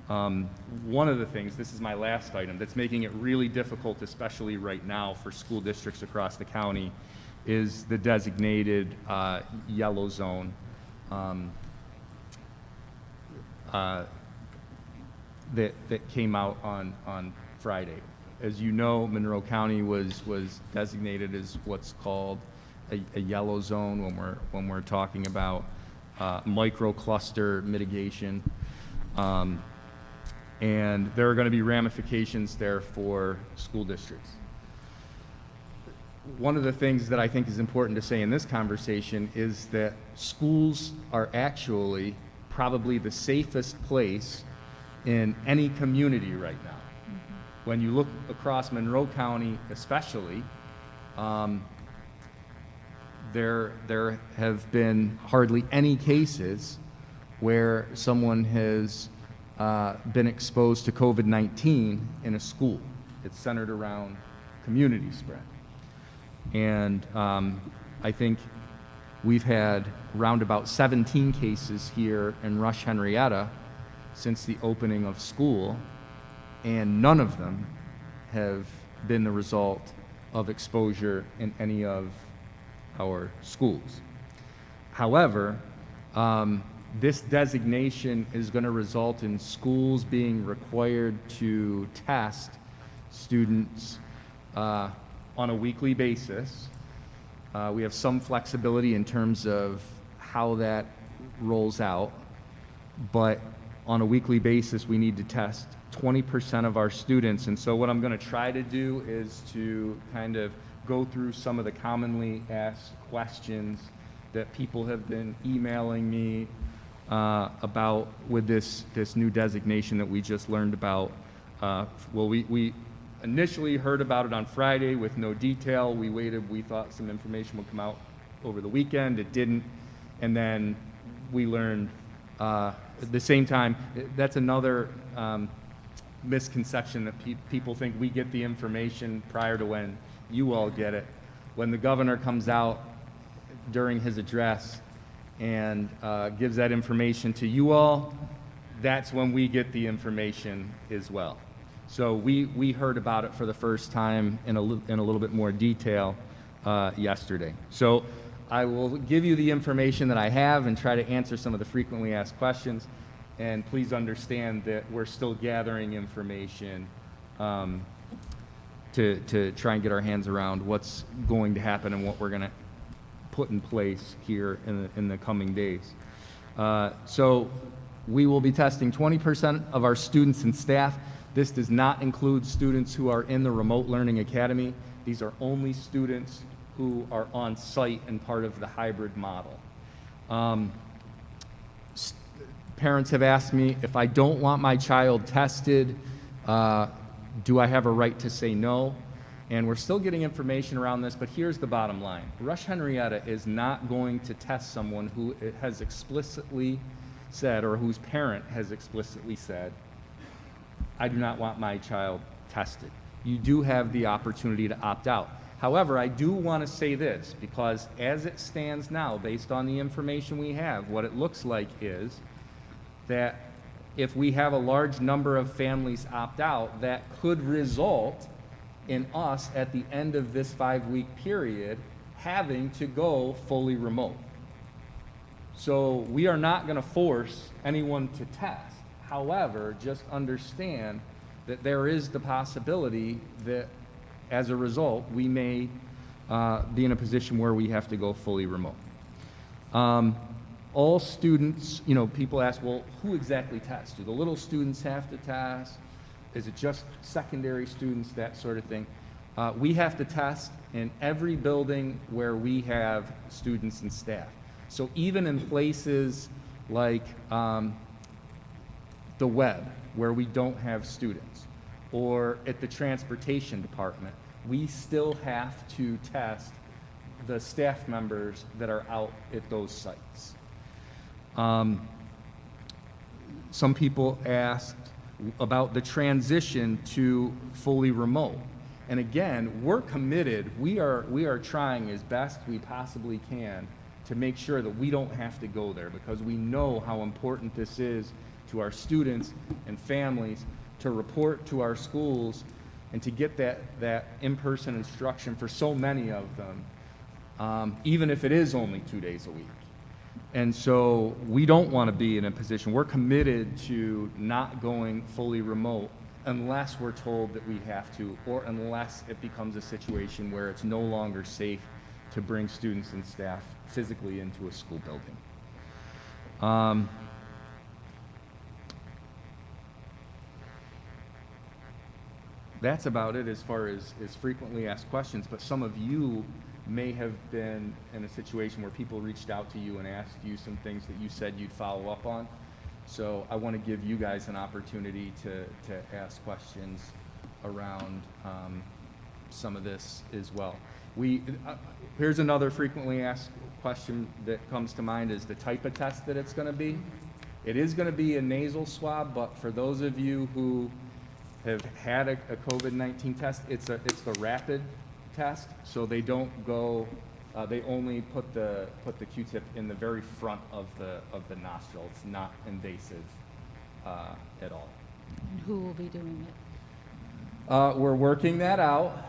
Speaker 11: One of the things, this is my last item, that's making it really difficult, especially right now for school districts across the county, is the designated yellow zone that came out on Friday. As you know, Monroe County was designated as what's called a yellow zone when we're talking about microcluster mitigation. And there are going to be ramifications there for school districts. One of the things that I think is important to say in this conversation is that schools are actually probably the safest place in any community right now. Mm-hmm. When you look across Monroe County especially, there have been hardly any cases where someone has been exposed to COVID-19 in a school. It's centered around community spread. And I think we've had around about 17 cases here in Rush-Henrietta since the opening of school, and none of them have been the result of exposure in any of our schools. However, this designation is going to result in schools being required to test students on a weekly basis. We have some flexibility in terms of how that rolls out, but on a weekly basis we need to test 20% of our students. And so what I'm going to try to do is to kind of go through some of the commonly asked questions that people have been emailing me about with this new designation that we just learned about. We initially heard about it on Friday with no detail. We waited, we thought some information would come out over the weekend. It didn't. And then we learned at the same time. That's another misconception that people think we get the information prior to when you all get it. When the governor comes out during his address and gives that information to you all, that's when we get the information as well. So we heard about it for the first time in a little bit more detail yesterday. So I will give you the information that I have and try to answer some of the frequently asked questions. And please understand that we're still gathering information to try and get our hands around what's going to happen and what we're going to put in place here in the coming days. So we will be testing 20% of our students and staff. This does not include students who are in the remote learning academy. These are only students who are on site and part of the hybrid model. Parents have asked me, if I don't want my child tested, do I have a right to say no? And we're still getting information around this, but here's the bottom line. Rush-Henrietta is not going to test someone who has explicitly said, or whose parent has explicitly said, I do not want my child tested. You do have the opportunity to opt out. However, I do want to say this, because as it stands now, based on the information we have, what it looks like is that if we have a large number of families opt out, that could result in us at the end of this 5-week period having to go fully remote. So we are not going to force anyone to test. However, just understand that there is the possibility that as a result, we may be in a position where we have to go fully remote. All students, you know, people ask, well, who exactly tests? Do the little students have to test? Is it just secondary students, that sort of thing? We have to test in every building where we have students and staff. So even in places like the web, where we don't have students, or at the transportation department, we still have to test the staff members that are out at those sites. Some people asked about the transition to fully remote. And again, we're committed. We are trying as best we possibly can to make sure that we don't have to go there, because we know how important this is to our students and families to report to our schools and to get that in-person instruction for so many of them, even if it is only 2 days a week. And so we don't want to be in a position, we're committed to not going fully remote unless we're told that we have to, or unless it becomes a situation where it's no longer safe to bring students and staff physically into a school building. That's about it as far as frequently asked questions, but some of you may have been in a situation where people reached out to you and asked you some things that you said you'd follow up on. So I want to give you guys an opportunity to ask questions around some of this as well. Here's another frequently asked question that comes to mind, is the type of test that it's going to be. It is going to be a nasal swab, but for those of you who have had a COVID-19 test, it's the rapid test, so they don't go, they only put the Q-tip in the very front of the nostril. It's not invasive at all.
Speaker 1: And who will be doing it?
Speaker 11: We're working that out.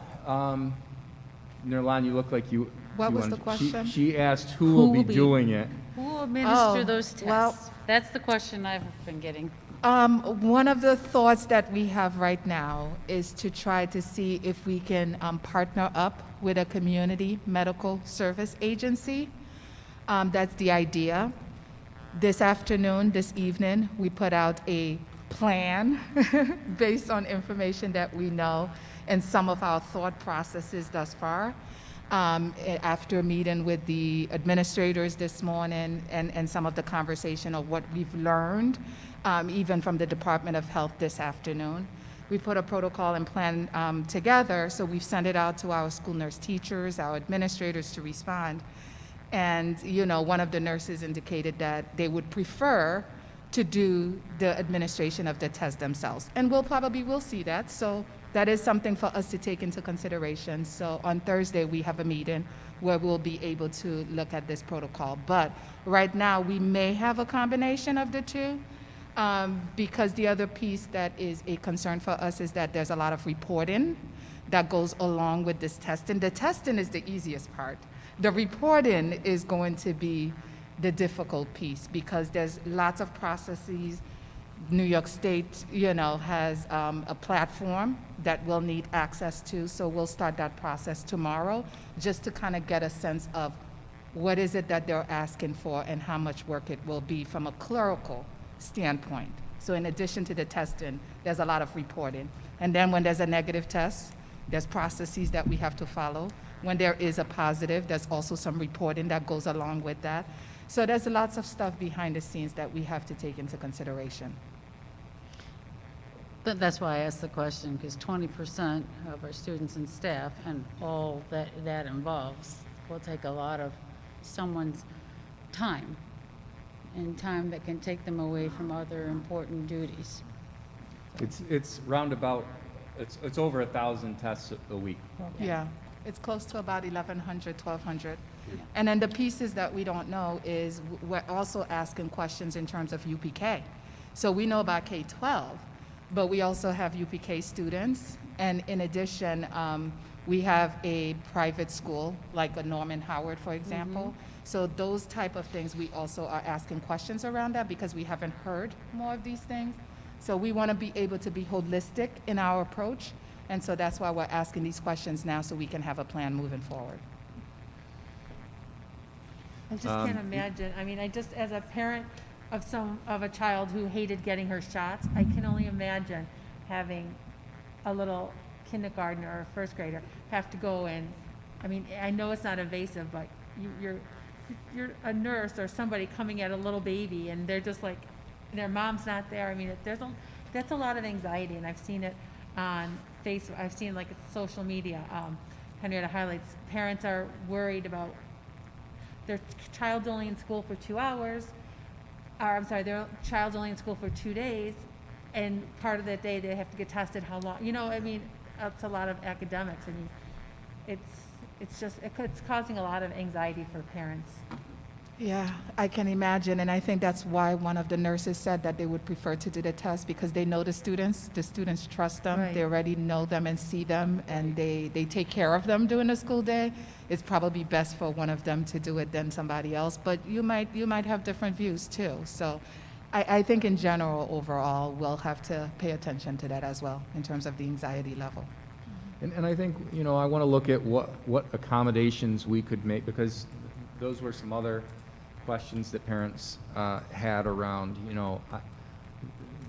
Speaker 11: Nirlan, you look like you.
Speaker 6: What was the question?
Speaker 11: She asked who will be doing it.
Speaker 1: Who will administer those tests?
Speaker 6: Well,
Speaker 1: that's the question I've been getting.
Speaker 6: One of the thoughts that we have right now is to try to see if we can partner up with a community medical service agency. That's the idea. This afternoon, this evening, we put out a plan based on information that we know and some of our thought processes thus far. After meeting with the administrators this morning and some of the conversation of what we've learned, even from the Department of Health this afternoon. We put a protocol and plan together, so we've sent it out to our school nurse teachers, our administrators to respond. And, you know, one of the nurses indicated that they would prefer to do the administration of the test themselves. And we'll see that. So that is something for us to take into consideration. So on Thursday, we have a meeting where we'll be able to look at this protocol. But right now, we may have a combination of the two, because the other piece that is a concern for us is that there's a lot of reporting that goes along with this testing. The testing is the easiest part. The reporting is going to be the difficult piece because there's lots of processes. New York State, has a platform that we'll need access to, so we'll start that process tomorrow just to kind of get a sense of what is it that they're asking for and how much work it will be from a clerical standpoint. So in addition to the testing, there's a lot of reporting. And then when there's a negative test, there's processes that we have to follow. When there is a positive, there's also some reporting that goes along with that. So there's lots of stuff behind the scenes that we have to take into consideration.
Speaker 1: But that's why I asked the question, because 20% of our students and staff and all that involves will take a lot of someone's time, and time that can take them away from other important duties.
Speaker 11: It's roundabout, it's over 1,000 tests a week.
Speaker 6: Yeah, it's close to about 1,100, 1,200. And then the pieces that we don't know is we're also asking questions in terms of UPK. So we know about K-12, but we also have UPK students. And in addition, we have a private school, like a Norman Howard, for example. So those type of things, we also are asking questions around that because we haven't heard more of these things. So we want to be able to be holistic in our approach. And so that's why we're asking these questions now so we can have a plan moving forward.
Speaker 15: I just can't imagine. I mean, as a parent of a child who hated getting her shots, I can only imagine having a little kindergartner or first grader have to go in. I mean, I know it's not invasive, but you're a nurse or somebody coming at a little baby and they're just like, their mom's not there. I mean, that's a lot of anxiety, and I've seen it on Facebook. I've seen like social media. Henrietta highlights, parents are worried about their child's only in school for 2 hours, or I'm sorry, their child's only in school for 2 days, and part of that day they have to get tested how long, I mean, it's a lot of academics. I mean, it's causing a lot of anxiety for parents.
Speaker 6: Yeah, I can imagine, and I think that's why one of the nurses said that they would prefer to do the test because they know the students trust them,
Speaker 15: Right.
Speaker 6: they already know them and see them, and they take care of them during the school day. It's probably best for one of them to do it than somebody else, but you might have different views too. So I think in general, overall, we'll have to pay attention to that as well in terms of the anxiety level.
Speaker 11: And I think, I want to look at what accommodations we could make, because those were some other questions that parents had around,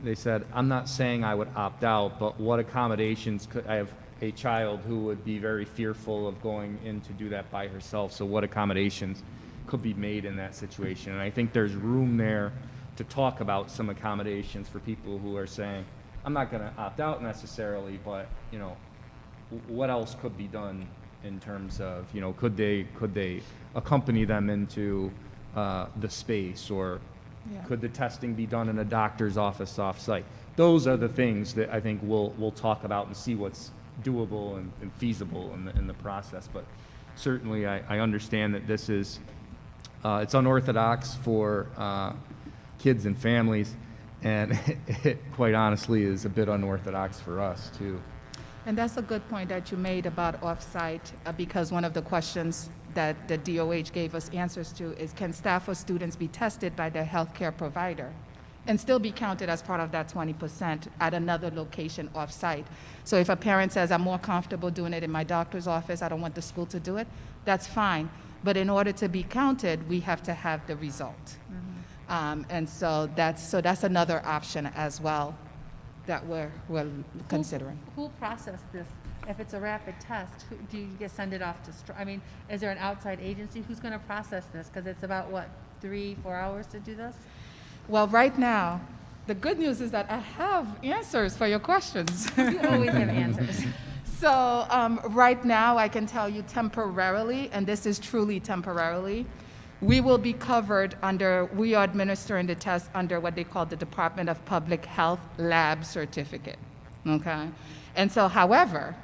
Speaker 11: they said, I'm not saying I would opt out, but what accommodations could, I have a child who would be very fearful of going in to do that by herself, so what accommodations could be made in that situation? And I think there's room there to talk about some accommodations for people who are saying, I'm not going to opt out necessarily, but, what else could be done in terms of, could they accompany them into the space, or could the testing be done in a doctor's office off-site? Those are the things that I think we'll talk about and see what's doable and feasible in the process. But certainly I understand that this is, it's unorthodox for kids and families, and it quite honestly is a bit unorthodox for us too.
Speaker 6: And that's a good point that you made about off-site, because one of the questions that the DOH gave us answers to is, can staff or students be tested by their healthcare provider and still be counted as part of that 20% at another location off-site? So if a parent says, I'm more comfortable doing it in my doctor's office, I don't want the school to do it, that's fine. But in order to be counted, we have to have the result. And so that's another option as well that we're considering.
Speaker 15: Who'll process this? If it's a rapid test, do you send it off to, I mean, is there an outside agency? Who's going to process this? Because it's about, 3-4 hours to do this?
Speaker 6: Well, right now, the good news is that I have answers for your questions.
Speaker 15: You always have answers.
Speaker 6: So right now, I can tell you temporarily, and this is truly temporarily, we will be covered we are administering the test under what they call the Department of Public Health Lab Certificate, okay? And so, however,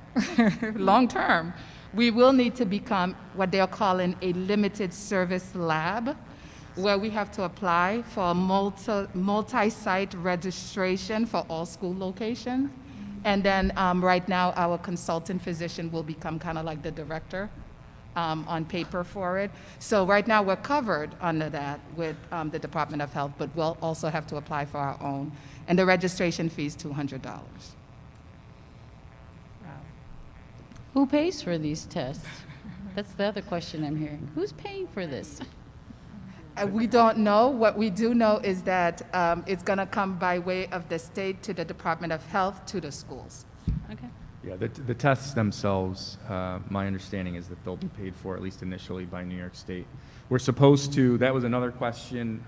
Speaker 6: long term, we will need to become what they're calling a limited service lab, where we have to apply for a multi-site registration for all school locations. And then right now, our consultant physician will become kind of like the director on paper for it. So right now, we're covered under that with the Department of Health, but we'll also have to apply for our own. And the registration fee is $200.
Speaker 1: Who pays for these tests? That's the other question I'm hearing. Who's paying for this?
Speaker 6: We don't know. What we do know is that it's going to come by way of the state to the Department of Health to the schools.
Speaker 1: Okay.
Speaker 11: Yeah, the tests themselves, my understanding is that they'll be paid for, at least initially, by New York State. We're supposed to, that was another question,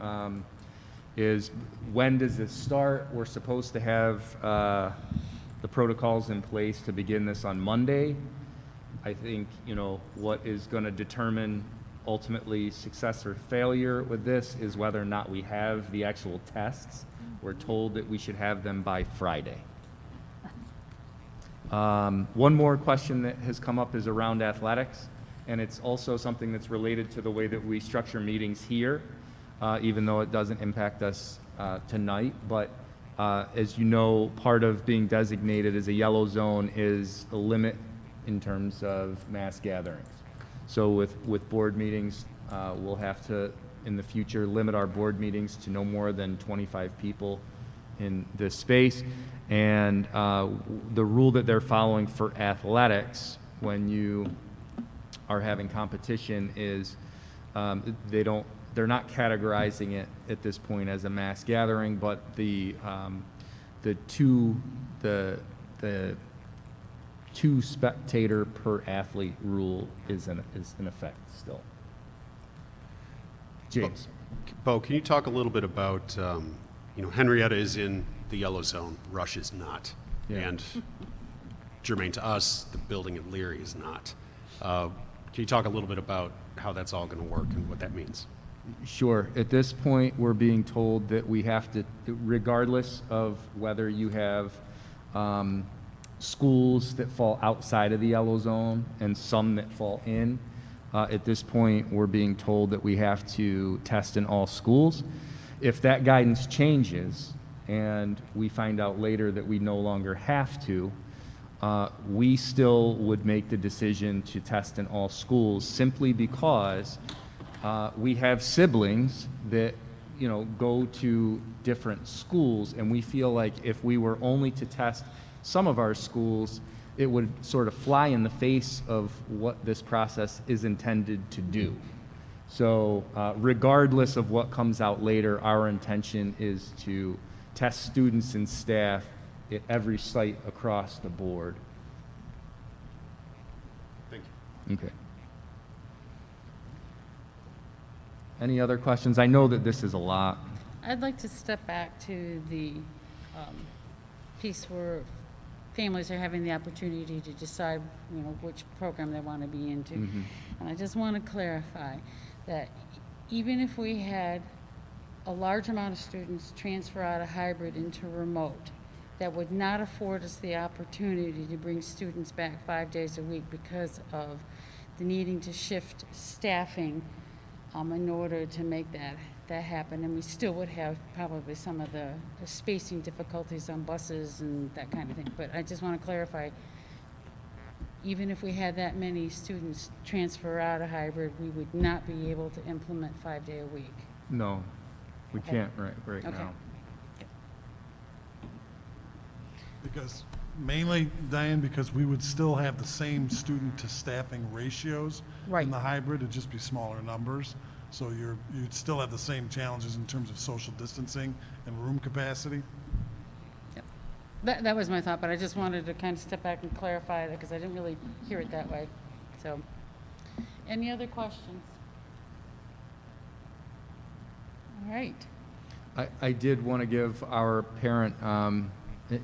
Speaker 11: is when does this start? We're supposed to have the protocols in place to begin this on Monday. I think, what is going to determine ultimately success or failure with this is whether or not we have the actual tests. We're told that we should have them by Friday. One more question that has come up is around athletics, and it's also something that's related to the way that we structure meetings here, even though it doesn't impact us tonight. But as you know, part of being designated as a yellow zone is a limit in terms of mass gatherings. So with board meetings, we'll have to, in the future, limit our board meetings to no more than 25 people in this space. And the rule that they're following for athletics when you are having competition is they're not categorizing it at this point as a mass gathering, but the two spectator per athlete rule is in effect still. James.
Speaker 9: Bo, can you talk a little bit about, Henrietta is in the yellow zone, Rush is not.
Speaker 11: Yeah.
Speaker 9: And germane to us, the building at Leary is not. Can you talk a little bit about how that's all going to work and what that means?
Speaker 11: Sure. At this point, we're being told that we have to, regardless of whether you have schools that fall outside of the yellow zone and some that fall in, at this point, we're being told that we have to test in all schools. If that guidance changes and we find out later that we no longer have to, we still would make the decision to test in all schools simply because we have siblings that go to different schools, and we feel like if we were only to test some of our schools, it would sort of fly in the face of what this process is intended to do. So regardless of what comes out later, our intention is to test students and staff at every site across the board.
Speaker 9: Thank you.
Speaker 11: Okay. Any other questions? I know that this is a lot.
Speaker 1: I'd like to step back to the piece where families are having the opportunity to decide, which program they want to be into.
Speaker 11: Mm-hmm.
Speaker 1: And I just want to clarify that even if we had a large amount of students transfer out of hybrid into remote, that would not afford us the opportunity to bring students back 5 days a week because of the needing to shift staffing in order to make that happen. And we still would have probably some of the spacing difficulties on buses and that kind of thing. But I just want to clarify, even if we had that many students transfer out of hybrid, we would not be able to implement 5 day a week.
Speaker 11: No, we
Speaker 1: Okay.
Speaker 11: can't right
Speaker 1: Okay.
Speaker 11: now.
Speaker 8: Because mainly, Diane, because we would still have the same student to staffing ratios
Speaker 1: Right.
Speaker 8: in the hybrid, it'd just be smaller numbers. So you'd still have the same challenges in terms of social distancing and room capacity.
Speaker 1: That was my thought, but I just wanted to kind of step back and clarify that because I didn't really hear it that way. So, any other questions? All right.
Speaker 11: I did want to give our parent,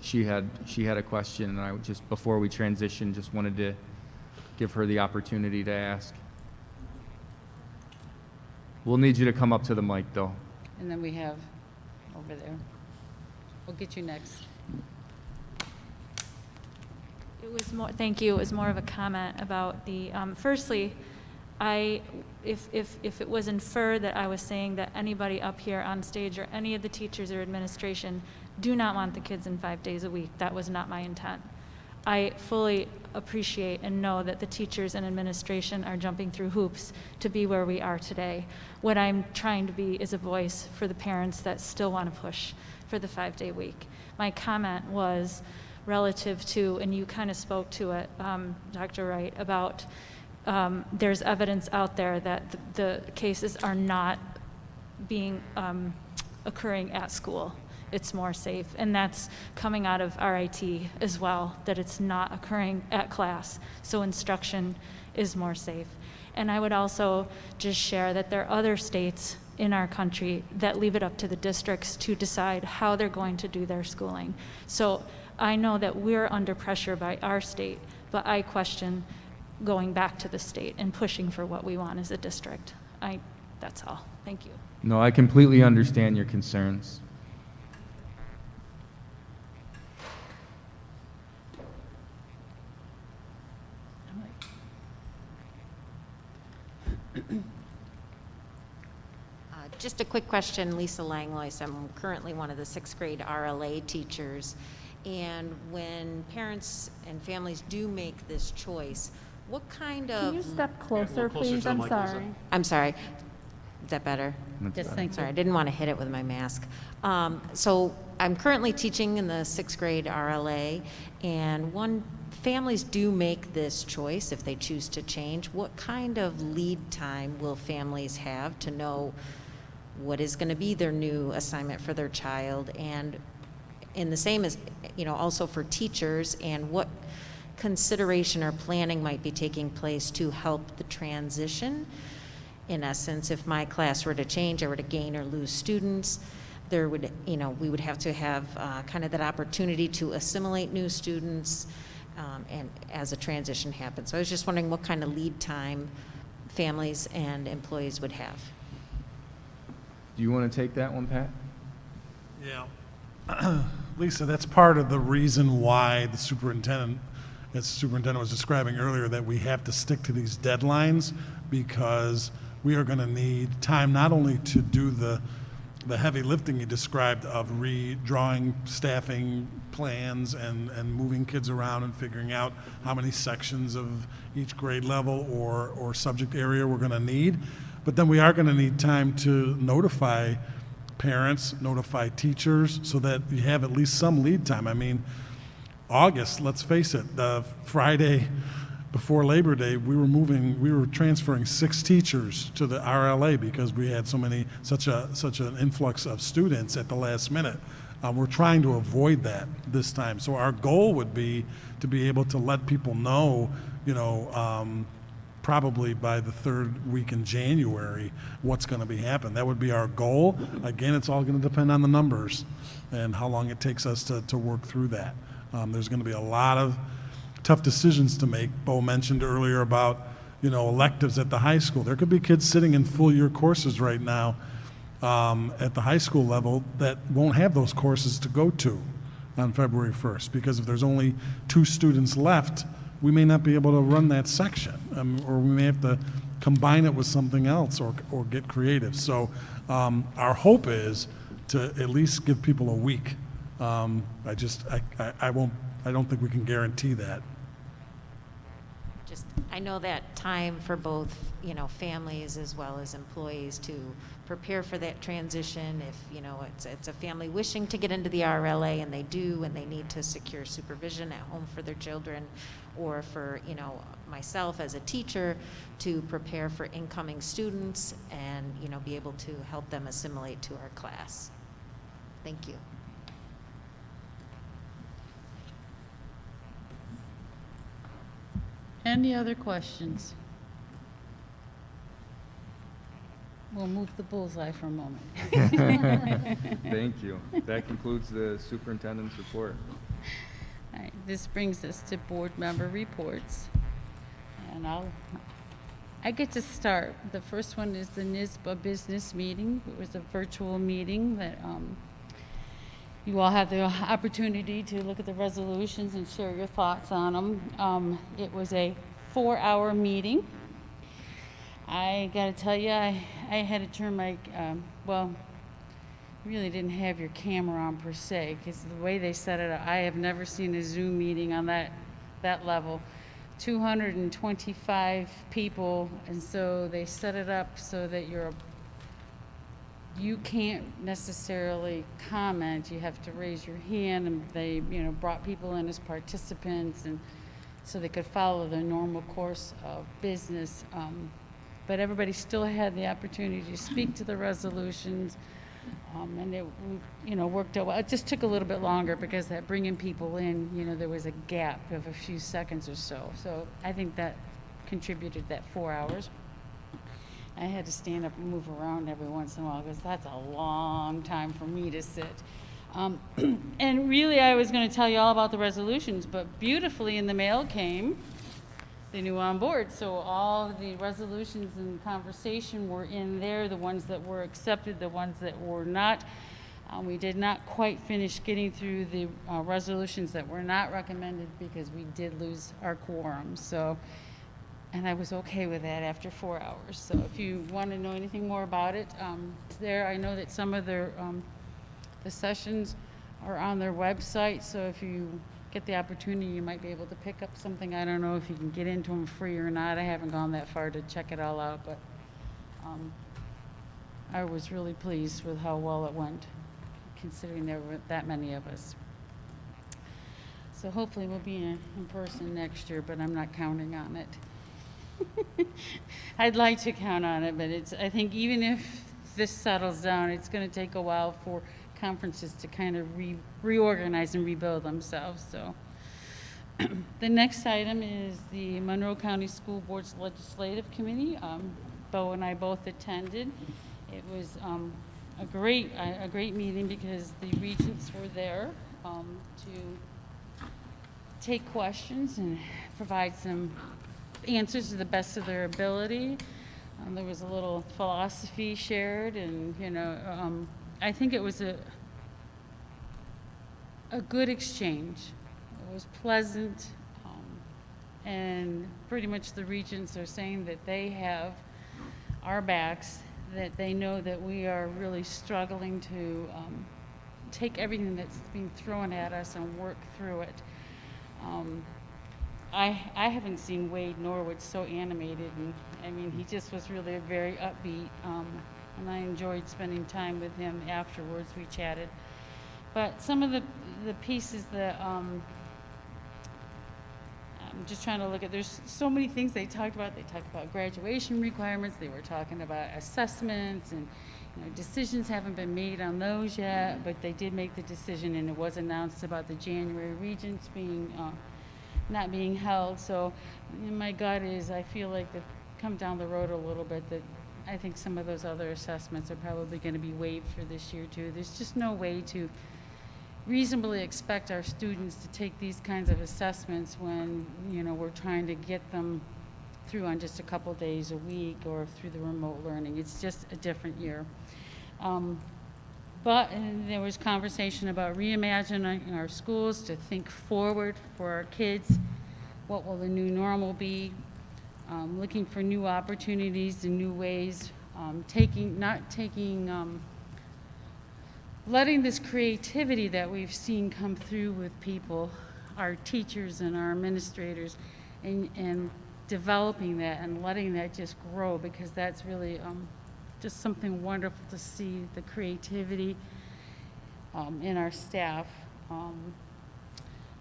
Speaker 11: she had a question, and I would just, before we transition, just wanted to give her the opportunity to ask. We'll need you to come up to the mic, though.
Speaker 1: And then we have over there. We'll get you next.
Speaker 16: It was more, thank you, it was more of a comment about the, firstly, if it was inferred that I was saying that anybody up here on stage or any of the teachers or administration do not want the kids in 5 days a week, that was not my intent. I fully appreciate and know that the teachers and administration are jumping through hoops to be where we are today. What I'm trying to be is a voice for the parents that still want to push for the 5-day week. My comment was relative to, and you kind of spoke to it, Dr. Wright, about there's evidence out there that the cases are not being occurring at school. It's more safe, and that's coming out of RIT as well, that it's not occurring at class, so instruction is more safe. And I would also just share that there are other states in our country that leave it up to the districts to decide how they're going to do their schooling. So I know that we're under pressure by our state, but I question going back to the state and pushing for what we want as a district. That's all. Thank you.
Speaker 11: No, I completely understand your concerns.
Speaker 17: Just a quick question, Lisa Langlois. I'm currently one of the 6th grade RLA teachers. And when parents and families do make this choice, what kind of...
Speaker 2: Can you step closer, please? I'm sorry.
Speaker 17: I'm sorry. Is that better?
Speaker 1: Yes, thank you.
Speaker 17: Sorry, I didn't want to hit it with my mask. So I'm currently teaching in the 6th grade RLA, and families do make this choice if they choose to change. What kind of lead time will families have to know what is going to be their new assignment for their child? And in the same as, also for teachers, and what consideration or planning might be taking place to help the transition? In essence, if my class were to change, I were to gain or lose students, there would, we would have to have kind of that opportunity to assimilate new students, and as a transition happens. So I was just wondering what kind of lead time families and employees would have.
Speaker 11: Do you want to take that one, Pat?
Speaker 8: Yeah. Lisa, that's part of the reason why the superintendent, as the superintendent was describing earlier, that we have to stick to these deadlines, because we are going to need time not only to do the heavy lifting you described of redrawing staffing plans and moving kids around and figuring out how many sections of each grade level or subject area we're going to need, but then we are going to need time to notify parents, notify teachers, so that you have at least some lead time. I mean, August, let's face it, the Friday before Labor Day, we were transferring 6 teachers to the RLA because we had such an influx of students at the last minute. We're trying to avoid that this time. So our goal would be to be able to let people know, probably by the 3rd week in January, what's going to be happening. That would be our goal. Again, it's all going to depend on the numbers and how long it takes us to work through that. There's going to be a lot of tough decisions to make. Bo mentioned earlier about, electives at the high school. There could be kids sitting in full year courses right now at the high school level that won't have those courses to go to on February 1st, because if there's only 2 students left, we may not be able to run that section, or we may have to combine it with something else or get creative. So our hope is to at least give people a week. I don't think we can guarantee that.
Speaker 17: I know that time for both, families as well as employees to prepare for that transition. If, it's a family wishing to get into the RLA and they do, and they need to secure supervision at home for their children, or for, myself as a teacher to prepare for incoming students and, be able to help them assimilate to our class. Thank you.
Speaker 1: Any other questions? We'll move the bullseye for a moment.
Speaker 11: Thank you. That concludes the superintendent's report.
Speaker 1: All right, this brings us to board member reports. And I get to start. The first one is the NISBA business meeting. It was a virtual meeting that you all had the opportunity to look at the resolutions and share your thoughts on them. It was a 4-hour meeting. I gotta tell you, I had to turn my, you really didn't have your camera on per se, because the way they set it up, I have never seen a Zoom meeting on that that level. 225 people, and so they set it up so that you can't necessarily comment. You have to raise your hand, and they, brought people in as participants, and so they could follow the normal course of business. But everybody still had the opportunity to speak to the resolutions, and it, worked out well. It just took a little bit longer because that bringing people in, there was a gap of a few seconds or so. So I think that contributed that 4 hours. I had to stand up and move around every once in a while because that's a long time for me to sit. And really, I was going to tell you all about the resolutions, but beautifully in the mail came the new on board. So all the resolutions and conversation were in there, the ones that were accepted, the ones that were not. We did not quite finish getting through the resolutions that were not recommended because we did lose our quorum. So, and I was okay with that after 4 hours. So if you want to know anything more about it, I know that some of the sessions are on their website. So if you get the opportunity, you might be able to pick up something. I don't know if you can get into them free or not. I haven't gone that far to check it all out, but I was really pleased with how well it went, considering there were that many of us. So hopefully we'll be in person next year, but I'm not counting on it. I'd like to count on it, but I think even if this settles down, it's going to take a while for conferences to kind of reorganize and rebuild themselves. So the next item is the Monroe County School Board's Legislative Committee. Bo and I both attended. It was a great meeting because the regents were there to take questions and provide some answers to the best of their ability. There was a little philosophy shared, and I think it was a good exchange. It was pleasant, and pretty much the regents are saying that they have our backs, that they know that we are really struggling to take everything that's being thrown at us and work through it. I haven't seen Wade Norwood so animated, and I mean, he just was really very upbeat, and I enjoyed spending time with him afterwards. We chatted. But some of the pieces that I'm just trying to look at, there's so many things they talked about. They talked about graduation requirements. They were talking about assessments, and decisions haven't been made on those yet, but they did make the decision, and it was announced about the January regents being not being held. So my gut is I feel like that come down the road a little bit, that I think some of those other assessments are probably going to be waived for this year too. There's just no way to reasonably expect our students to take these kinds of assessments when we're trying to get them through on just a couple days a week or through the remote learning. It's just a different year. But there was conversation about reimagining our schools to think forward for our kids. What will the new normal be? Looking for new opportunities and new ways. Letting this creativity that we've seen come through with people, our teachers and our administrators, and developing that and letting that just grow, because that's really just something wonderful to see, the creativity in our staff.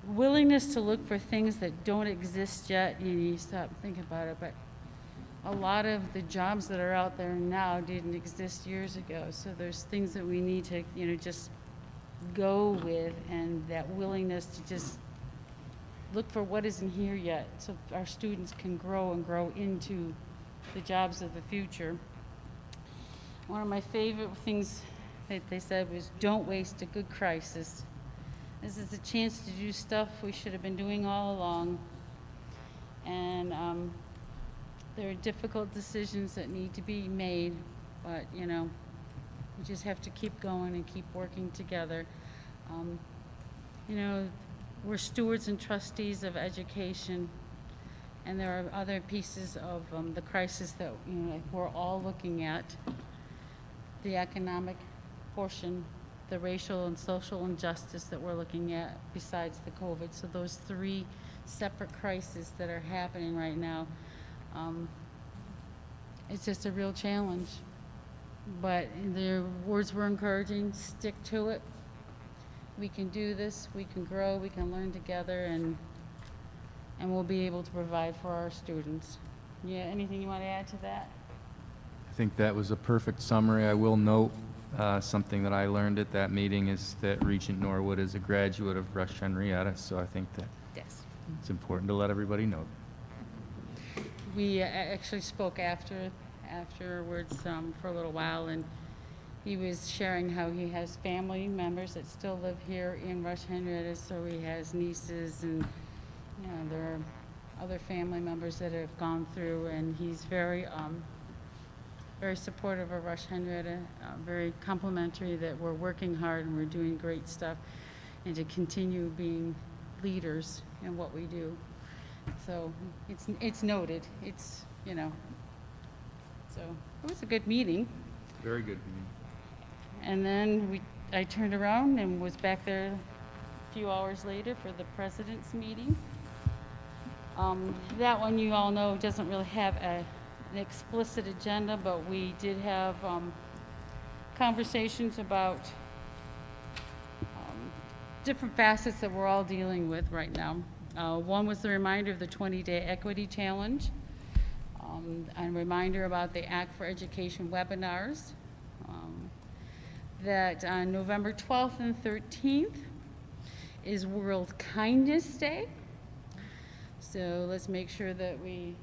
Speaker 1: Willingness to look for things that don't exist yet. You stop thinking about it, but a lot of the jobs that are out there now didn't exist years ago. So there's things that we need to, just go with, and that willingness to just look for what isn't here yet, so our students can grow and grow into the jobs of the future. One of my favorite things that they said was, don't waste a good crisis. This is a chance to do stuff we should have been doing all along. And there are difficult decisions that need to be made, but we just have to keep going and keep working together. We're stewards and trustees of education, and there are other pieces of the crisis that we're all looking at. The economic portion, the racial and social injustice that we're looking at besides the COVID. So those three separate crises that are happening right now. It's just a real challenge. But their words were encouraging, stick to it. We can do this, we can grow, we can learn together, and we'll be able to provide for our students. Yeah, anything you want to add to that?
Speaker 11: I think that was a perfect summary. I will note something that I learned at that meeting is that Regent Norwood is a graduate of Rush-Henrietta, so I think that
Speaker 1: Yes.
Speaker 11: it's important to let everybody know.
Speaker 1: We actually spoke afterwards for a little while, and he was sharing how he has family members that still live here in Rush-Henrietta, so he has nieces, and there are other family members that have gone through, and he's very supportive of Rush-Henrietta, very complimentary that we're working hard and we're doing great stuff, and to continue being leaders in what we do. So it's noted. It's, so it was a good meeting.
Speaker 11: Very good meeting.
Speaker 1: And then I turned around and was back there a few hours later for the president's meeting. That one, you all know, doesn't really have an explicit agenda, but we did have conversations about different facets that we're all dealing with right now. One was the reminder of the 20-day equity challenge, a reminder about the Act for Education webinars, that on November 12th and 13th is World Kindness Day. So let's make sure that we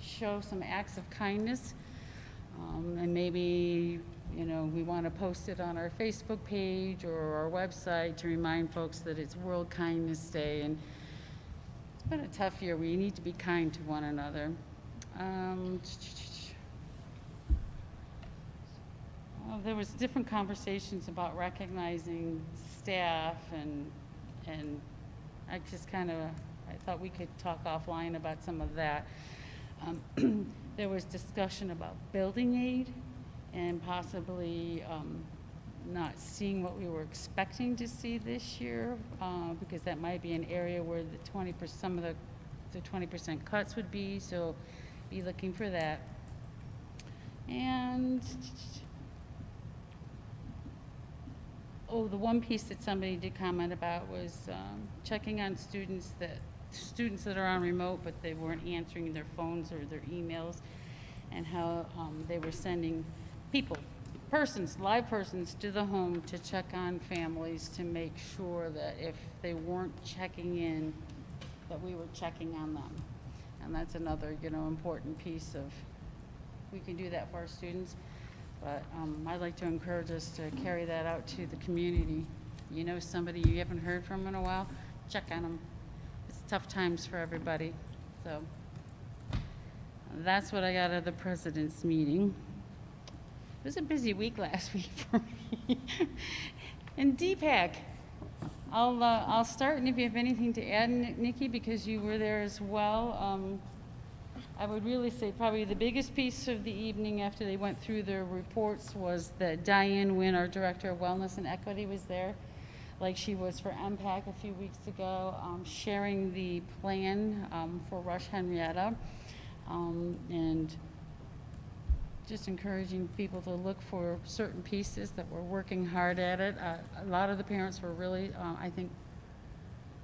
Speaker 1: show some acts of kindness, and maybe we want to post it on our Facebook page or our website to remind folks that it's World Kindness Day. And it's been a tough year. We need to be kind to one another. There was different conversations about recognizing staff, and I just I thought we could talk offline about some of that. There was discussion about building aid and possibly not seeing what we were expecting to see this year, because that might be an area where some of the 20% cuts would be, so be looking for that. And the one piece that somebody did comment about was checking on students that are on remote, but they weren't answering their phones or their emails, and how they were sending live persons to the home to check on families to make sure that if they weren't checking in, that we were checking on them. And that's another, important piece of, we can do that for our students, but I'd like to encourage us to carry that out to the community. Somebody you haven't heard from in a while, check on them. It's tough times for everybody. So that's what I got out of the president's meeting. It was a busy week last week for me. And DPAC, I'll start, and if you have anything to add, Nikki, because you were there as well, I would really say probably the biggest piece of the evening after they went through their reports was that Diane Wynn, our Director of Wellness and Equity, was there, like she was for MPAC a few weeks ago, sharing the plan for Rush-Henrietta, and just encouraging people to look for certain pieces that we're working hard at it. A lot of the parents were really, I think,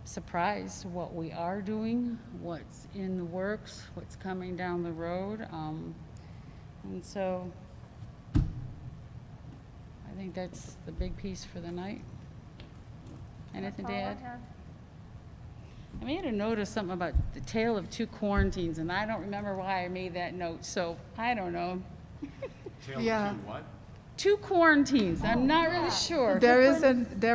Speaker 1: surprised what we are doing, what's in the works, what's coming down the road. And so I think that's the big piece for the night. Anything to add? I made a note of something about the tale of two quarantines, and I don't remember why I made that note, so I don't know.
Speaker 6: Yeah.
Speaker 9: What?
Speaker 1: Two quarantines, I'm not really sure.
Speaker 6: There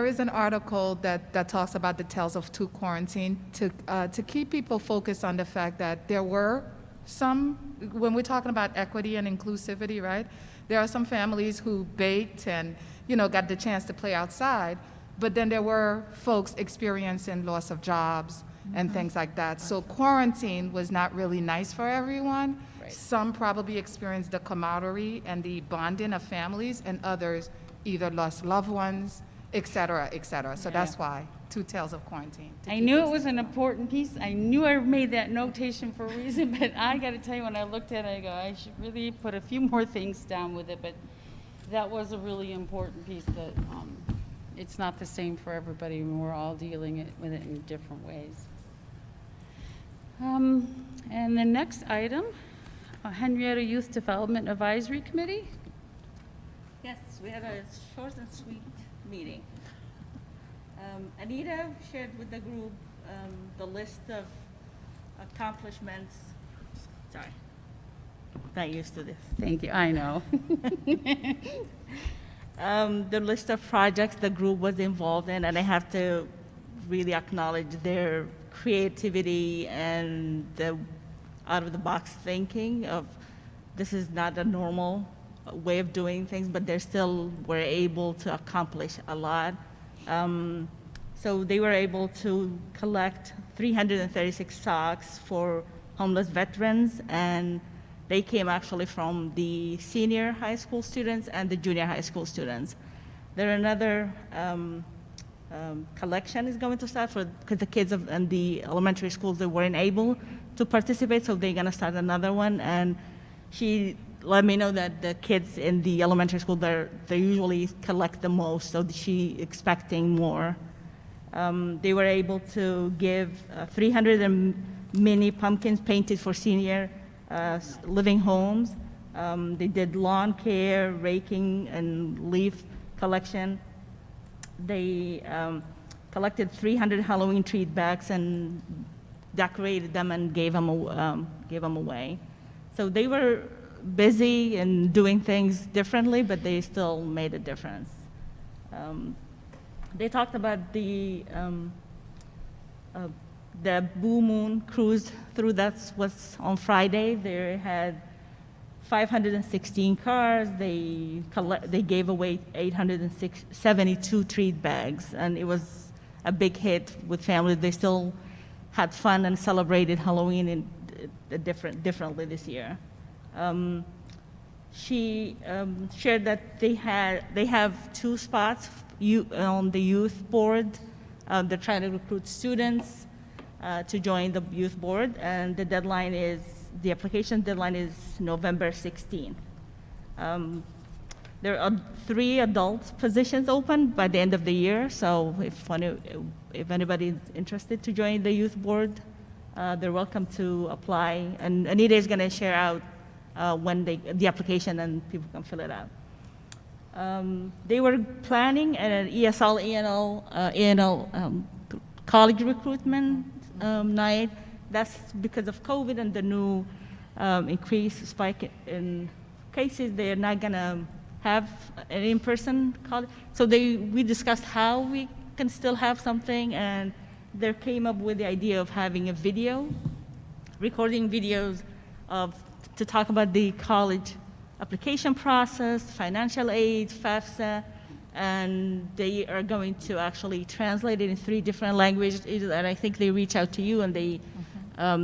Speaker 6: is an article that talks about the tales of two quarantine to keep people focused on the fact that there were some, when we're talking about equity and inclusivity, right? There are some families who baked and, got the chance to play outside, but then there were folks experiencing loss of jobs and things like that. So quarantine was not really nice for everyone.
Speaker 1: Right.
Speaker 6: Some probably experienced the camaraderie and the bonding of families, and others either lost loved ones, et cetera, et cetera. So that's why Two Tales of Quarantine. to
Speaker 1: I
Speaker 6: keep
Speaker 1: knew
Speaker 6: us
Speaker 1: it was an
Speaker 6: informed.
Speaker 1: important piece. I knew I made that notation for a reason, but I got to tell you, when I looked at it, I go, I should really put a few more things down with it. But that was a really important piece that it's not the same for everybody, and we're all dealing with it in different ways. And the next item, Henrietta Youth Development Advisory Committee.
Speaker 4: Yes, we had a short and sweet meeting. Anita shared with the group the list of accomplishments. Sorry, not used to this.
Speaker 1: Thank you, I know.
Speaker 4: The list of projects the group was involved in, and I have to really acknowledge their creativity and the out-of-the-box thinking of this is not a normal way of doing things, but they still were able to accomplish a lot. So they were able to collect 336 socks for homeless veterans, and they came actually from the senior high school students and the junior high school students. There are another collection is going to start because the kids in the elementary schools, they weren't able to participate, so they're going to start another one. And she let me know that the kids in the elementary school, they usually collect the most, so she expecting more. They were able to give 300 mini pumpkins painted for senior living homes. They did lawn care, raking, and leaf collection. They collected 300 Halloween treat bags and decorated them and gave them away. So they were busy and doing things differently, but they still made a difference. They talked about the Blue Moon cruise through, that was on Friday. They had 516 cars. They gave away 872 treat bags, and it was a big hit with families. They still had fun and celebrated Halloween differently this year. She shared that they have 2 spots on the youth board. They're trying to recruit students to join the youth board, and the application deadline is November 16th. There are 3 adult positions open by the end of the year, so if anybody is interested to join the youth board, they're welcome to apply. And Anita is going to share out when the application, and people can fill it out. They were planning an ESL, ENL college recruitment night. That's because of COVID and the new increased spike in cases. They're not going to have an in-person college. So we discussed how we can still have something, and they came up with the idea of having a video, recording videos to talk about the college application process, financial aid, FAFSA, and they are going to actually translate it in 3 different languages. And I think they reach out to you, and they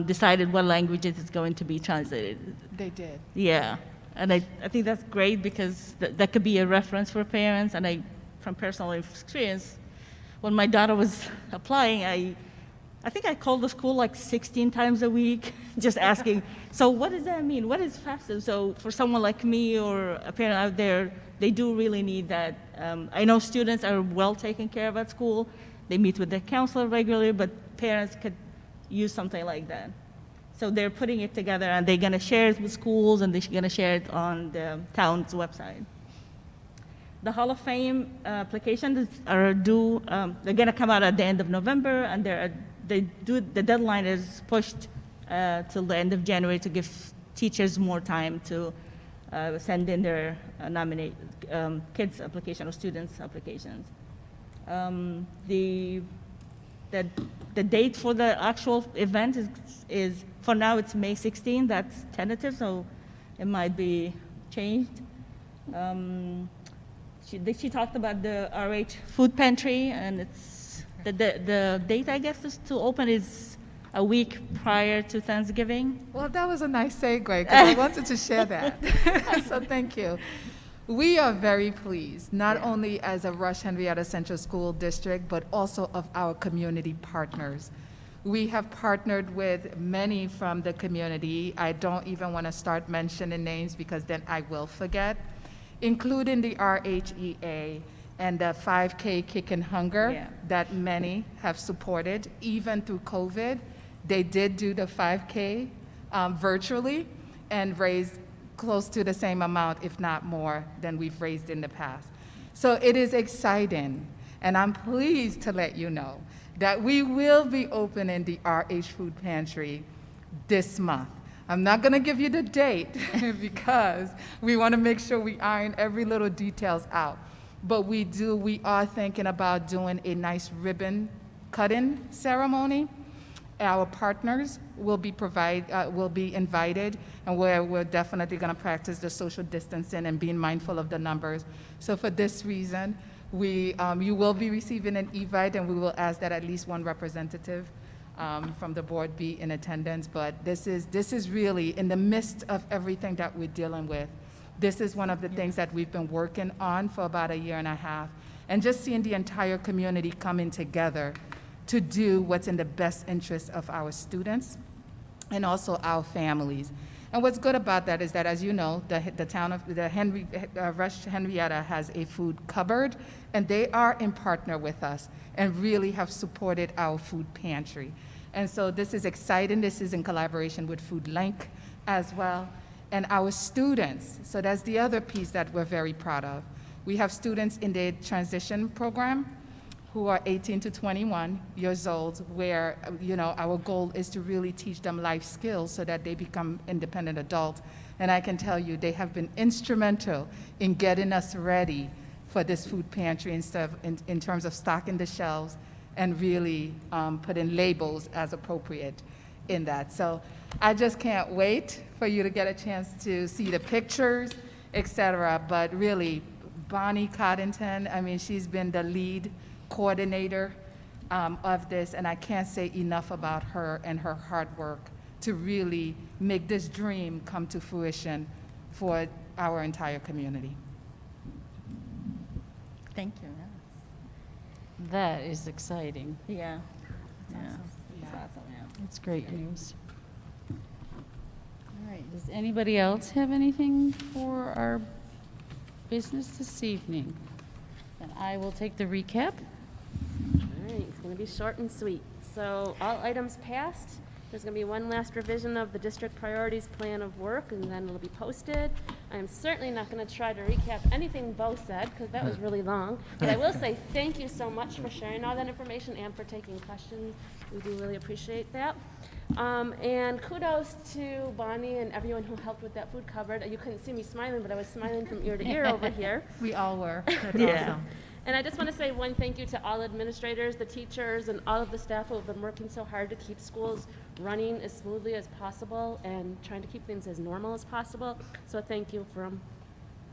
Speaker 4: decided what languages it's going to be translated.
Speaker 6: They did.
Speaker 4: Yeah, and I think that's great because that could be a reference for parents. And from personal experience, when my daughter was applying, I think I called the school like 16 times a week, just asking, so what does that mean? What is FAFSA? So for someone like me or a parent out there, they do really need that. I know students are well taken care of at school. They meet with their counselor regularly, but parents could use something like that. So they're putting it together, and they're going to share it with schools, and they're going to share it on the town's website. The Hall of Fame applications are due, they're going to come out at the end of November, and the deadline is pushed till the end of January to give teachers more time to send in their kids' application or students' applications. The date for the actual event is for now it's May 16. That's tentative, so it might be changed. She talked about the RH food pantry, and it's the date, I guess, is to open is a week prior to Thanksgiving.
Speaker 6: Well, that was a nice segue, because I wanted to share that. So thank you. We are very pleased, not only as a Rush-Henrietta Central School District, but also of our community partners. We have partnered with many from the community. I don't even want to start mentioning names because then I will forget, including the RHEA and the 5K Kick and Hunger that many have supported, even through COVID. They did do the 5K virtually and raised close to the same amount, if not more, than we've raised in the past. So it is exciting, and I'm pleased to let you know that we will be opening the RH Food Pantry this month. I'm not gonna give you the date because we wanna make sure we iron every little details out. But we are thinking about doing a nice ribbon cutting ceremony. Our partners will be invited, and we're definitely gonna practice the social distancing and being mindful of the numbers. So for this reason, you will be receiving an invite, and we will ask that at least one representative from the board be in attendance. But this is really, in the midst of everything that we're dealing with, this is one of the things that we've been working on for about 1.5 years. And just seeing the entire community coming together to do what's in the best interest of our students and also our families. And what's good about that is that, as you know, the town of Rush-Henrietta has a food cupboard, and they are in partner with us and really have supported our food pantry. And so this is exciting. This is in collaboration with Food Link as well. And our students, so that's the other piece that we're very proud of. We have students in the transition program who are 18 to 21 years old, where our goal is to really teach them life skills so that they become independent adults. And I can tell you, they have been instrumental in getting us ready for this food pantry in terms of stocking the shelves and really putting labels as appropriate in that. So I just can't wait for you to get a chance to see the pictures, et cetera. But really, Bonnie Coddington, I mean, she's been the lead coordinator of this, and I can't say enough about her and her hard work to really make this dream come to fruition for our entire community.
Speaker 4: Thank you.
Speaker 1: That is exciting.
Speaker 4: Yeah.
Speaker 1: Yeah.
Speaker 4: It's awesome, yeah.
Speaker 1: It's great news. All right, does anybody else have anything for our business this evening? Then I will take the recap.
Speaker 18: All right, it's going to be short and sweet. So all items passed. There's going to be one last revision of the district priorities plan of work, and then it'll be posted. I'm certainly not going to try to recap anything Bo said, because that was really long. But I will say thank you so much for sharing all that information and for taking questions. We do really appreciate that. And kudos to Bonnie and everyone who helped with that food cupboard. You couldn't see me smiling, but I was smiling from ear to ear over here.
Speaker 15: We all were. That's
Speaker 18: Yeah.
Speaker 15: awesome.
Speaker 18: And I just want to say one thank you to all administrators, the teachers, and all of the staff who have been working so hard to keep schools running as smoothly as possible and trying to keep things as normal as possible. So thank you from,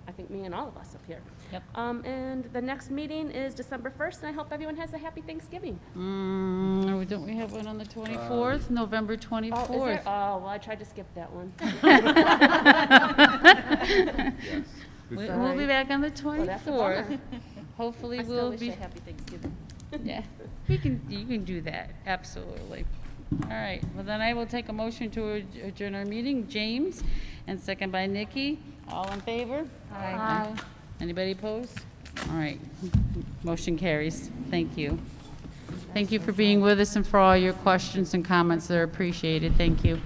Speaker 18: I think, me and all of us up here.
Speaker 1: Yep.
Speaker 18: And the next meeting is December 1st, and I hope everyone has a happy Thanksgiving.
Speaker 1: Don't we have one on the 24th, November 24th?
Speaker 18: Oh, is there? Oh, well, I tried to skip that one.
Speaker 1: We'll be back on the
Speaker 18: Well, that's a
Speaker 1: 24th.
Speaker 18: bummer.
Speaker 1: Hopefully
Speaker 18: I still
Speaker 1: we'll
Speaker 18: wish
Speaker 1: be.
Speaker 18: you a happy Thanksgiving.
Speaker 1: Yeah, you can do that, absolutely. All right, well then I will take a motion to adjourn our meeting. James, and second by Nikki. All in favor?
Speaker 2: Aye.
Speaker 1: Anybody opposed? All right, motion carries. Thank you. Thank you for being with us and for all your questions and comments. They're appreciated. Thank you.